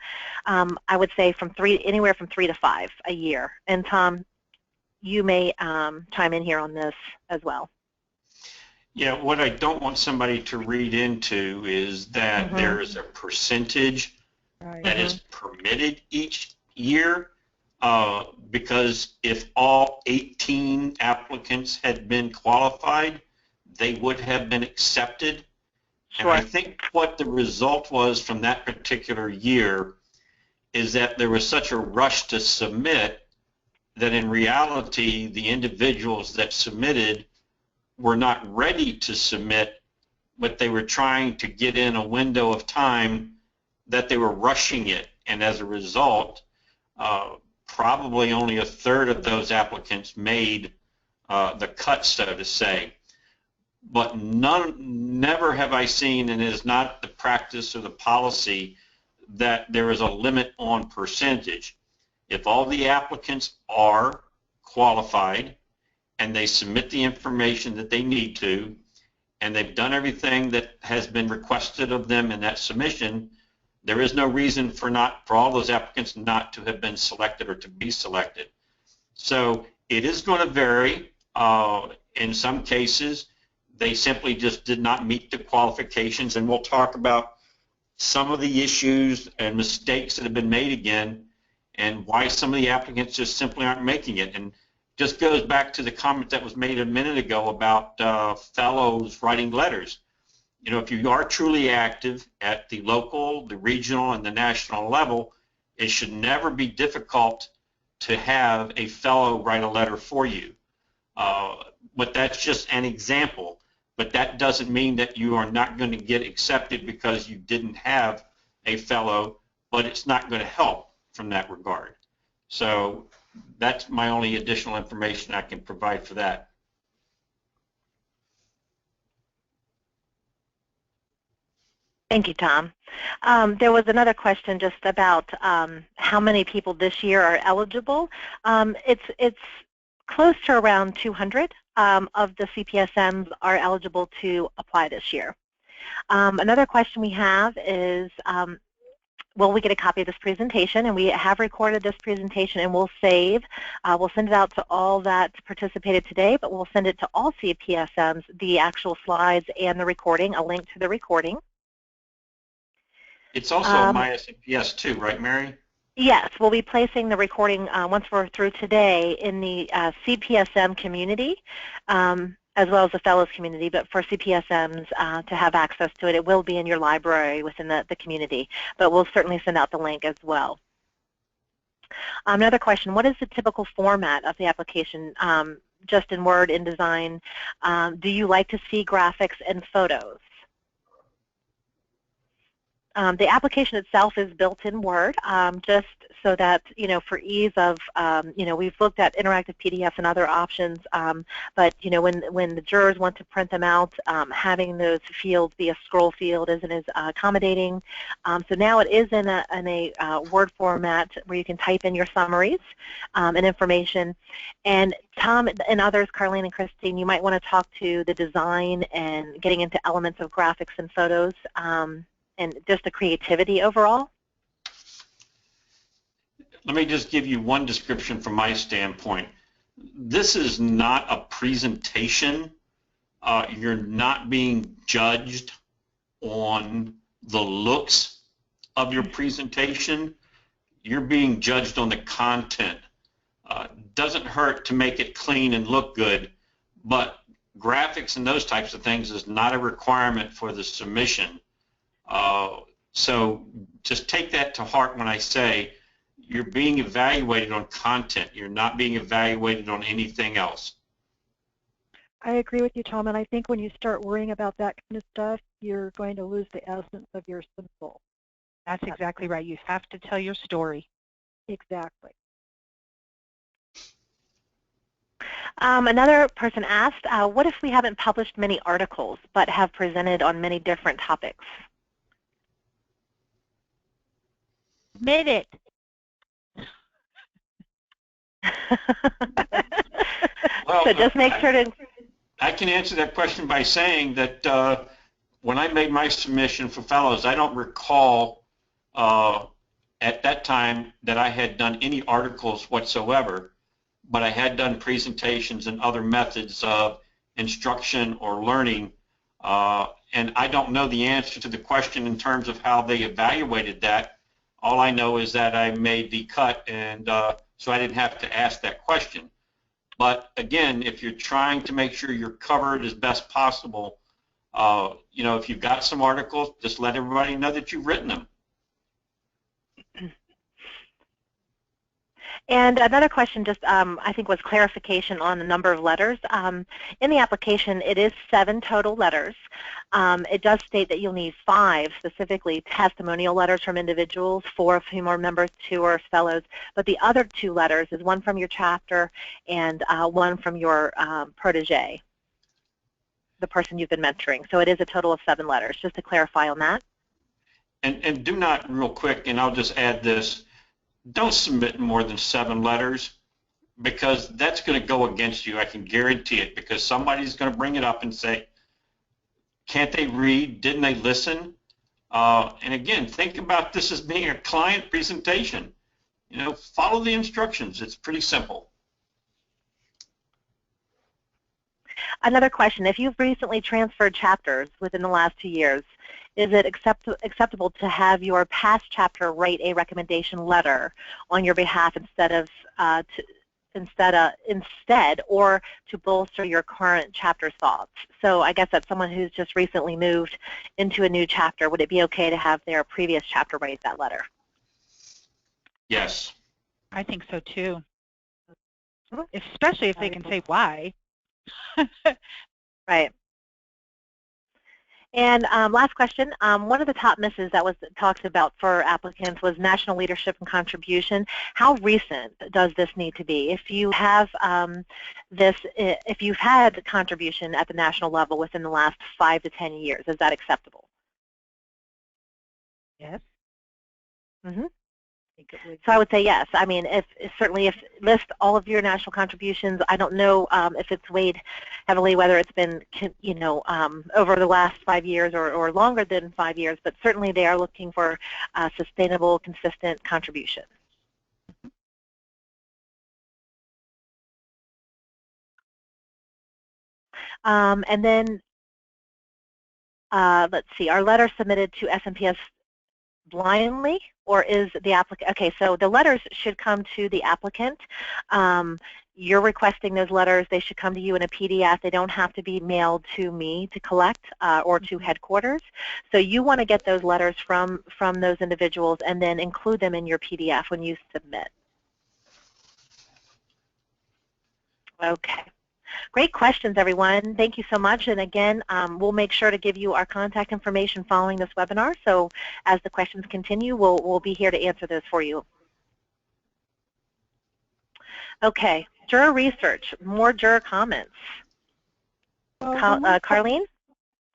I would say anywhere from 3 to 5 a year. And Tom, you may chime in here on this as well. Yeah, what I don't want somebody to read into is that there is a percentage that is permitted each year, because if all 18 applicants had been qualified, they would have been accepted. And I think what the result was from that particular year is that there was such a rush to submit that in reality the individuals that submitted were not ready to submit but they were trying to get in a window of time that they were rushing it, and as a result, probably only a third of those applicants made the cut, so to say. But never have I seen, and it is not the practice or the policy, that there is a limit on percentage. If all the applicants are qualified and they submit the information that they need to, and they've done everything that has been requested of them in that submission, there is no reason for all those applicants not to have been selected or to be selected. So it is going to vary. In some cases, they simply just did not meet the qualifications, and we'll talk about some of the issues and mistakes that have been made again and why some of the applicants just simply aren't making it. And just goes back to the comment that was made a minute ago about fellows writing letters. You know, if you are truly active at the local, the regional, and the national level, it should never be difficult to have a fellow write a letter for you. But that's just an example. But that doesn't mean that you are not going to get accepted because you didn't have a fellow, but it's not going to help from that regard. So that's my only additional information I can provide for that. Thank you, Tom. There was another question just about how many people this year are eligible. It's close to around 200 of the CPSMs are eligible to apply this year. Another question we have is, will we get a copy of this presentation? And we have recorded this presentation, and we'll send it out to all that participated today, but we'll send it to all CPSMs, the actual slides and the recording, a link to the recording. It's also my SMPS too, right, Mary? Yes, we'll be placing the recording once we're through today in the CPSM community, as well as the fellows community, but for CPSMs to have access to it, it will be in your library within the community, but we'll certainly send out the link as well. Another question, what is the typical format of the application, just in Word, InDesign? Do you like to see graphics and photos? The application itself is built in Word, just so that, you know, for ease of, you know, we've looked at interactive PDFs and other options, but, you know, when the jurors want to print them out, having those fields be a scroll field isn't as accommodating. So now it is in a Word format where you can type in your summaries and information. And Tom and others, Carlene and Christine, you might want to talk to the design and getting into elements of graphics and photos. And just the creativity overall? Let me just give you one description from my standpoint. This is not a presentation. You're not being judged on the looks of your presentation. You're being judged on the content. Doesn't hurt to make it clean and look good, but graphics and those types of things is not a requirement for the submission. So just take that to heart when I say you're being evaluated on content. You're not being evaluated on anything else. I agree with you, Tom, and I think when you start worrying about that kind of stuff, you're going to lose the essence of your symbol. That's exactly right. You have to tell your story. Exactly. Another person asked, what if we haven't published many articles but have presented on many different topics? Admit it. Well, so just make sure to... I can answer that question by saying that when I made my submission for fellows, I don't recall at that time that I had done any articles whatsoever, but I had done presentations and other methods of instruction or learning, and I don't know the answer to the question in terms of how they evaluated that. All I know is that I made the cut, and so I didn't have to ask that question. But again, if you're trying to make sure you're covered as best possible, you know, if you've got some articles, just let everybody know that you've written them. And another question just I think was clarification on the number of letters. In the application, it is 7 total letters. It does state that you'll need 5 specifically testimonial letters from individuals, 4 of whom are members, 2 are fellows. But the other 2 letters is 1 from your chapter and 1 from your protege, the person you've been mentoring. So it is a total of 7 letters, just to clarify on that. And do not, real quick, and I'll just add this, don't submit more than 7 letters, because that's going to go against you. I can guarantee it, because somebody's going to bring it up and say, can't they read? Didn't they listen? And again, think about this as being a client presentation. You know, follow the instructions. It's pretty simple. Another question, if you've recently transferred chapters within the last 2 years, is it acceptable to have your past chapter write a recommendation letter on your behalf instead, or to bolster your current chapter thoughts? So I guess that's someone who's just recently moved into a new chapter. Would it be okay to have their previous chapter write that letter? Yes. I think so too, especially if they can say why. Right. And last question, one of the top misses that was talked about for applicants was national leadership and contribution. How recent does this need to be? If you have if you've had contribution at the national level within the last 5 to 10 years, is that acceptable? Yes. Mm-hmm. So I would say yes. I mean, certainly if list all of your national contributions. I don't know if it's weighed heavily, whether it's been, you know, over the last 5 years or longer than 5 years, but certainly they are looking for sustainable, consistent contribution. And then let's see, are letters submitted to SMPS blindly, or is the applicant, okay, so the letters should come to the applicant. You're requesting those letters. They should come to you in a PDF. They don't have to be mailed to me to collect or to headquarters. So you want to get those letters from those individuals and then include them in your PDF when you submit. Okay. Great questions, everyone. Thank you so much. And again, we'll make sure to give you our contact information following this webinar. So as the questions continue, we'll be here to answer those for you. Okay, Juror Research, more juror comments. Well, Carlene?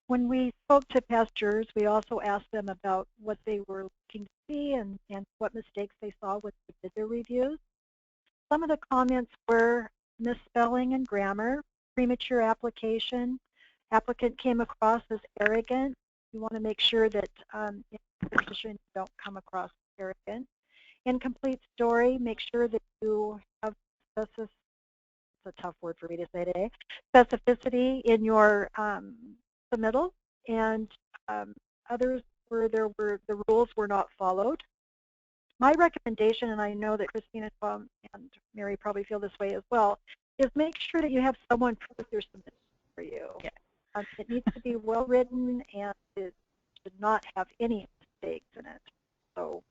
When we spoke to past jurors, we also asked them about what they were looking to see and what mistakes they saw when they did their reviews. Some of the comments were misspelling and grammar, premature application, applicant came across as arrogant. You want to make sure that in the petition you don't come across as arrogant. Incomplete story, make sure that you have specificity, it's a tough word for me to say today, specificity in your submittal, and others where the rules were not followed. My recommendation, and I know that Christine and Tom and Mary probably feel this way as well, is make sure that you have someone proof their submission for you. Yeah. It needs to be well written, and it should not have any mistakes in it. So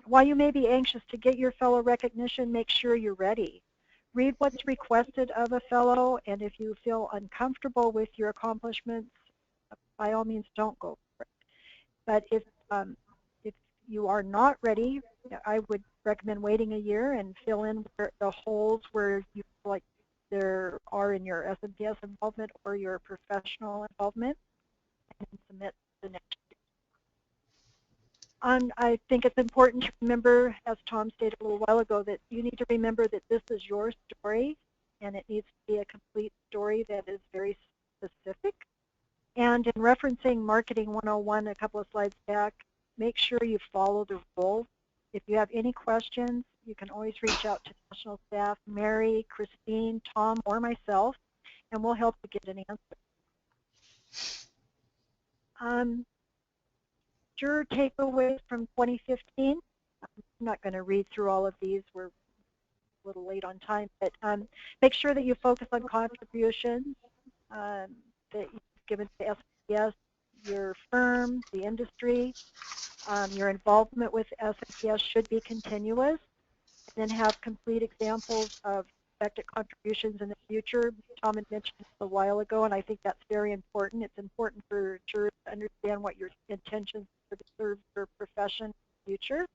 while you may be anxious to get your fellow recognition, make sure you're ready. Read what's requested of a fellow, and if you feel uncomfortable with your accomplishments, by all means don't go for it. But if you are not ready, I would recommend waiting a year and fill in the holes where you feel like there are in your SMPS involvement or your professional involvement, and submit the next year. I think it's important to remember, as Tom stated a little while ago, that you need to remember that this is your story, and it needs to be a complete story that is very specific. And in referencing Marketing 101 a couple of slides back, make sure you follow the rules. If you have any questions, you can always reach out to national staff, Mary, Christine, Tom, or myself, and we'll help you get an answer. Juror takeaways from 2015. I'm not going to read through all of these. We're a little late on time, but make sure that you focus on contributions that you've given to SMPS, your firm, the industry. Your involvement with SMPS should be continuous, and then have complete examples of expected contributions in the future. Tom had mentioned this a while ago, and I think that's very important. It's important for jurors to understand what your intentions are to serve your profession in the future,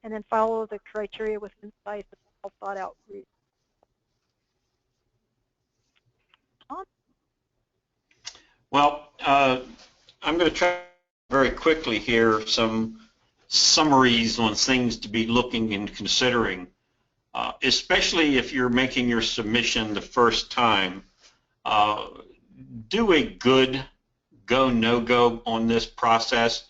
and then follow the criteria with concise and well thought out reasons. Tom? Well, I'm going to try very quickly here some summaries on things to be looking and considering, especially if you're making your submission the first time. Do a good go, no-go on this process.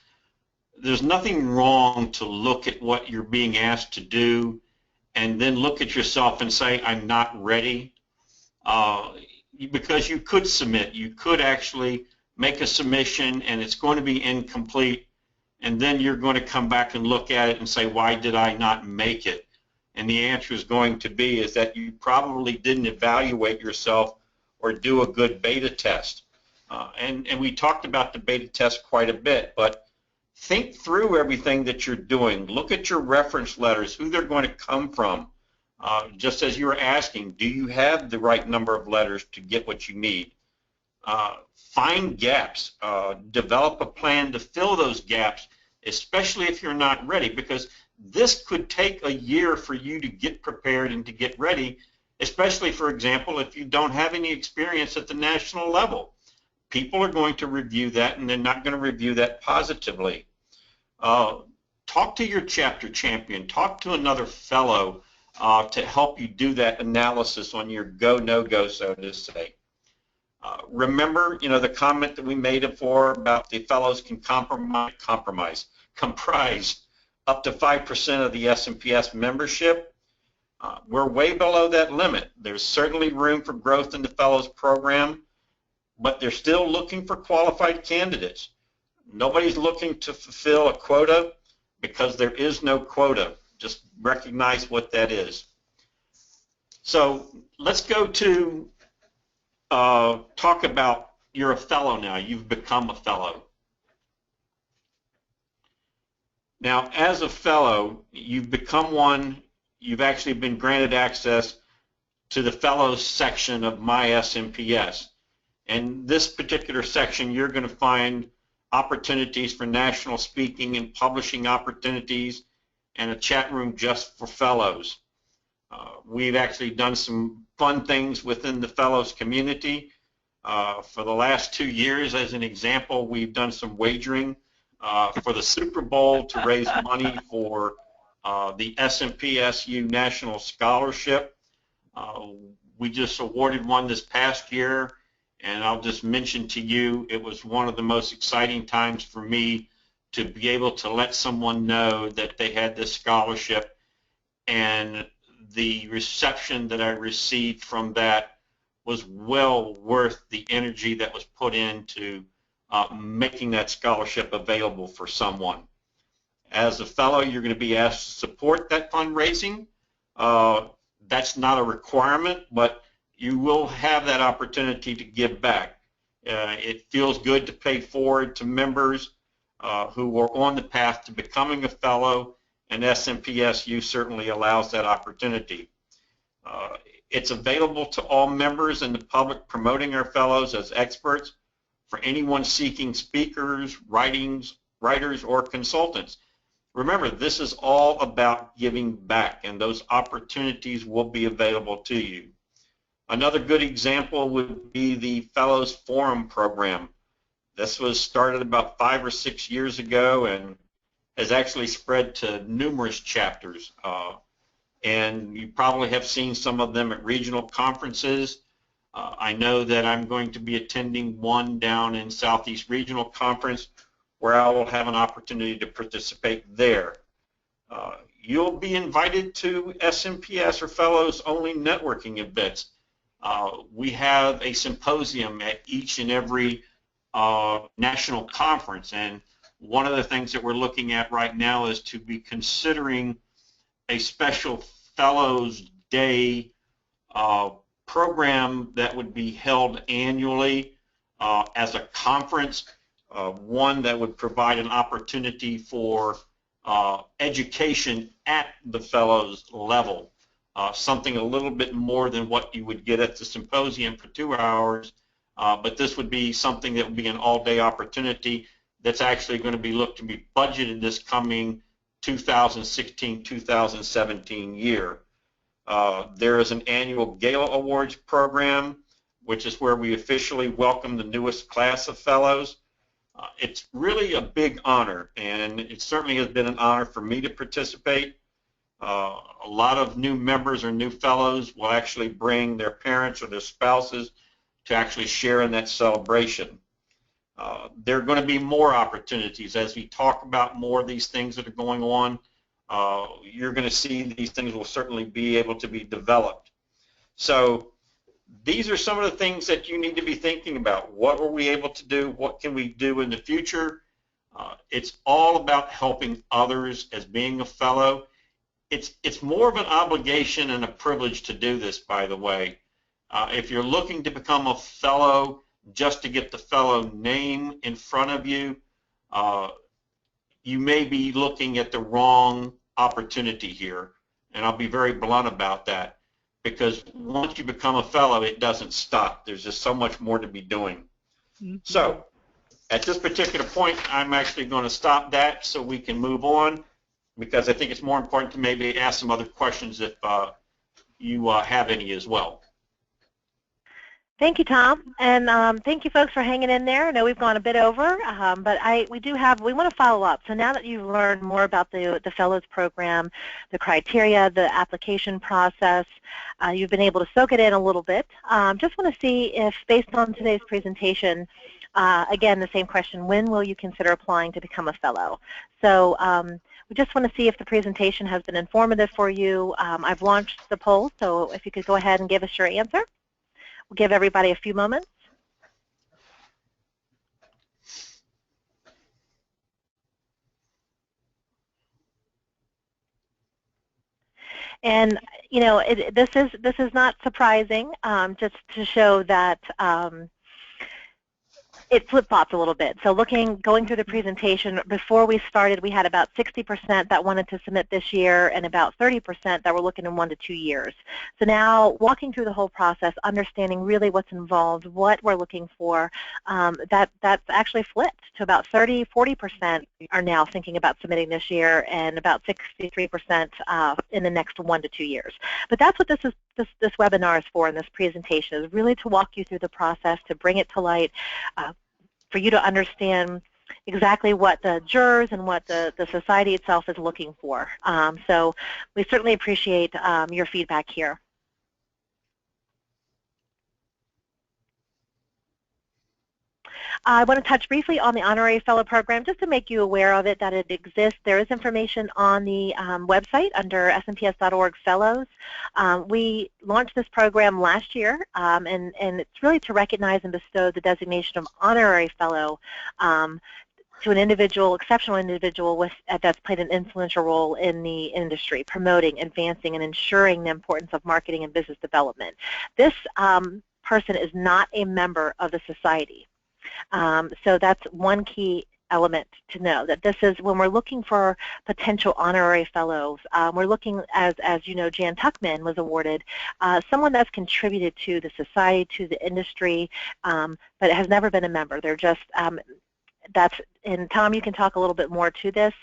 There's nothing wrong to look at what you're being asked to do and then look at yourself and say, I'm not ready. Because you could submit, you could actually make a submission and it's going to be incomplete, and then you're going to come back and look at it and say, why did I not make it? And the answer is going to be is that you probably didn't evaluate yourself or do a good beta test. And we talked about the beta test quite a bit, but think through everything that you're doing. Look at your reference letters, who they're going to come from. Just as you were asking, do you have the right number of letters to get what you need? Find gaps. Develop a plan to fill those gaps, especially if you're not ready, because this could take a year for you to get prepared and to get ready, especially, for example, if you don't have any experience at the national level. People are going to review that, and they're not going to review that positively. Talk to your chapter champion. Talk to another fellow to help you do that analysis on your go, no-go, so to say. Remember, the comment that we made before about the fellows can comprise up to 5% of the SMPS membership. We're way below that limit. There's certainly room for growth in the fellows program, but they're still looking for qualified candidates. Nobody's looking to fulfill a quota because there is no quota. Just recognize what that is. So let's go to talk about you're a fellow now. You've become a fellow. Now, as a fellow, you've become one. You've actually been granted access to the fellows section of My SMPS. And this particular section, you're going to find opportunities for national speaking and publishing opportunities, and a chat room just for fellows. We've actually done some fun things within the fellows community. For the last 2 years, as an example, we've done some wagering for the Super Bowl to raise money for the SMPSU National Scholarship. We just awarded one this past year, and I'll just mention to you, it was one of the most exciting times for me to be able to let someone know that they had this scholarship, and the reception that I received from that was well worth the energy that was put into making that scholarship available for someone. As a fellow, you're going to be asked to support that fundraising. That's not a requirement, but you will have that opportunity to give back. It feels good to pay forward to members who are on the path to becoming a fellow, and SMPSU certainly allows that opportunity. It's available to all members and the public promoting our fellows as experts, for anyone seeking speakers, writers, or consultants. Remember, this is all about giving back, and those opportunities will be available to you. Another good example would be the Fellows Forum program. This was started about 5 or 6 years ago and has actually spread to numerous chapters. And you probably have seen some of them at regional conferences. I know that I'm going to be attending one down in Southeast Regional Conference where I will have an opportunity to participate there. You'll be invited to SMPS or Fellows only networking events. We have a symposium at each and every national conference, and one of the things that we're looking at right now is to be considering a special Fellows Day program that would be held annually as a conference, one that would provide an opportunity for education at the fellows level, something a little bit more than what you would get at the symposium for 2 hours, but this would be something that would be an all-day opportunity that's actually going to be looked to be budgeted this coming 2016-2017 year. There is an annual Gala Awards program, which is where we officially welcome the newest class of fellows. It's really a big honor, and it certainly has been an honor for me to participate. A lot of new members or new fellows will actually bring their parents or their spouses to actually share in that celebration. There are going to be more opportunities as we talk about more of these things that are going on. You're going to see these things will certainly be able to be developed. So these are some of the things that you need to be thinking about. What were we able to do? What can we do in the future? It's all about helping others as being a fellow. It's more of an obligation and a privilege to do this, by the way. If you're looking to become a fellow just to get the fellow name in front of you, you may be looking at the wrong opportunity here, and I'll be very blunt about that, because once you become a fellow, it doesn't stop. There's just so much more to be doing. Mm-hmm. So at this particular point, I'm actually going to stop that so we can move on, because I think it's more important to maybe ask some other questions if you have any as well. Thank you, Tom, and thank you, folks, for hanging in there. I know we've gone a bit over, but we want to follow up. So now that you've learned more about the Fellows Program, the criteria, the application process, you've been able to soak it in a little bit. Just want to see if, based on today's presentation, again, the same question, when will you consider applying to become a fellow? So we just want to see if the presentation has been informative for you. I've launched the poll, so if you could go ahead and give us your answer. We'll give everybody a few moments. And you know, this is not surprising. Just to show that it flip-flops a little bit. So going through the presentation, before we started, we had about 60% that wanted to submit this year and about 30% that were looking in 1 to 2 years. So now, walking through the whole process, understanding really what's involved, what we're looking for, that's actually flipped to about 40% are now thinking about submitting this year, and about 63% in the next 1 to 2 years. But that's what this webinar is for, and this presentation is really to walk you through the process, to bring it to light, for you to understand exactly what the jurors and what the society itself is looking for. So we certainly appreciate your feedback here. I want to touch briefly on the Honorary Fellow Program, just to make you aware of it, that it exists. There is information on the website under smps.org Fellows. We launched this program last year, and it's really to recognize and bestow the designation of Honorary Fellow to an individual, exceptional individual that's played an influential role in the industry, promoting, advancing, and ensuring the importance of marketing and business development. This person is not a member of the society. So that's one key element to know, that this is, when we're looking for potential honorary fellows, we're looking, as you know, Jan Tuckman was awarded, someone that's contributed to the society, to the industry, but has never been a member. They're just, and Tom, you can talk a little bit more to this.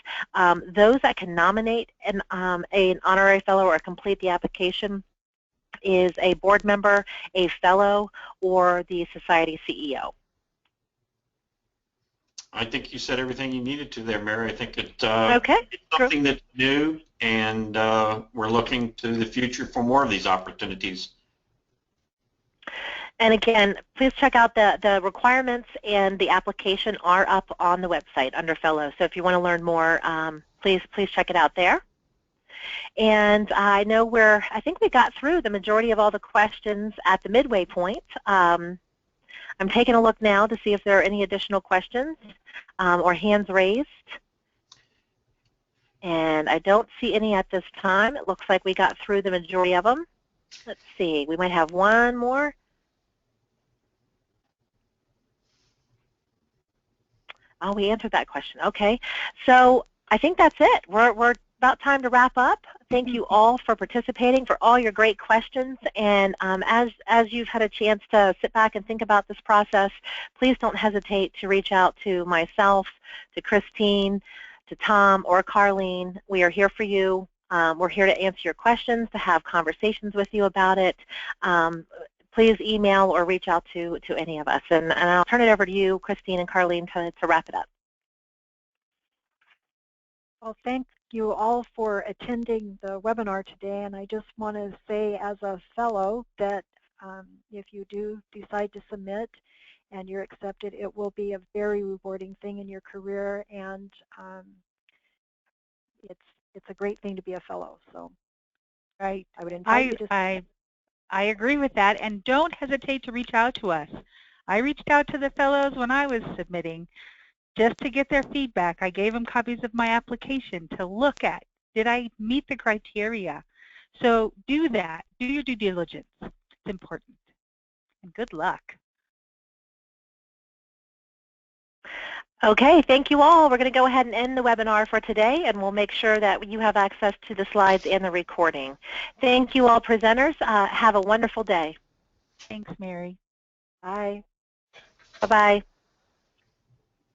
Those that can nominate an honorary fellow or complete the application is a board member, a fellow, or the society CEO. I think you said everything you needed to there, Mary. I think it's something that's new, and we're looking to the future for more of these opportunities. And again, please check out the requirements, and the application are up on the website under Fellows. So if you want to learn more, please check it out there. And I know I think we got through the majority of all the questions at the midway point. I'm taking a look now to see if there are any additional questions or hands raised. And I don't see any at this time. It looks like we got through the majority of them. Let's see, we might have one more. Oh, we answered that question. Okay. So I think that's it. We're about time to wrap up. Thank you all for participating, for all your great questions. And as you've had a chance to sit back and think about this process, please don't hesitate to reach out to myself, to Christine, to Tom, or Carlene. We are here for you. We're here to answer your questions, to have conversations with you about it. Please email or reach out to any of us. And I'll turn it over to you, Christine and Carlene, to wrap it up. Well, thank you all for attending the webinar today, and I just want to say as a fellow that if you do decide to submit and you're accepted, it will be a very rewarding thing in your career, and it's a great thing to be a fellow. So right. I would invite you to I agree with that, and don't hesitate to reach out to us. I reached out to the fellows when I was submitting, just to get their feedback. I gave them copies of my application to look at. Did I meet the criteria? So do that. Do your due diligence. It's important. And good luck. Okay, thank you all. We're going to go ahead and end the webinar for today, and we'll make sure that you have access to the slides and the recording. Thank you all presenters. Have a wonderful day. Thanks, Mary. Bye. Bye-bye.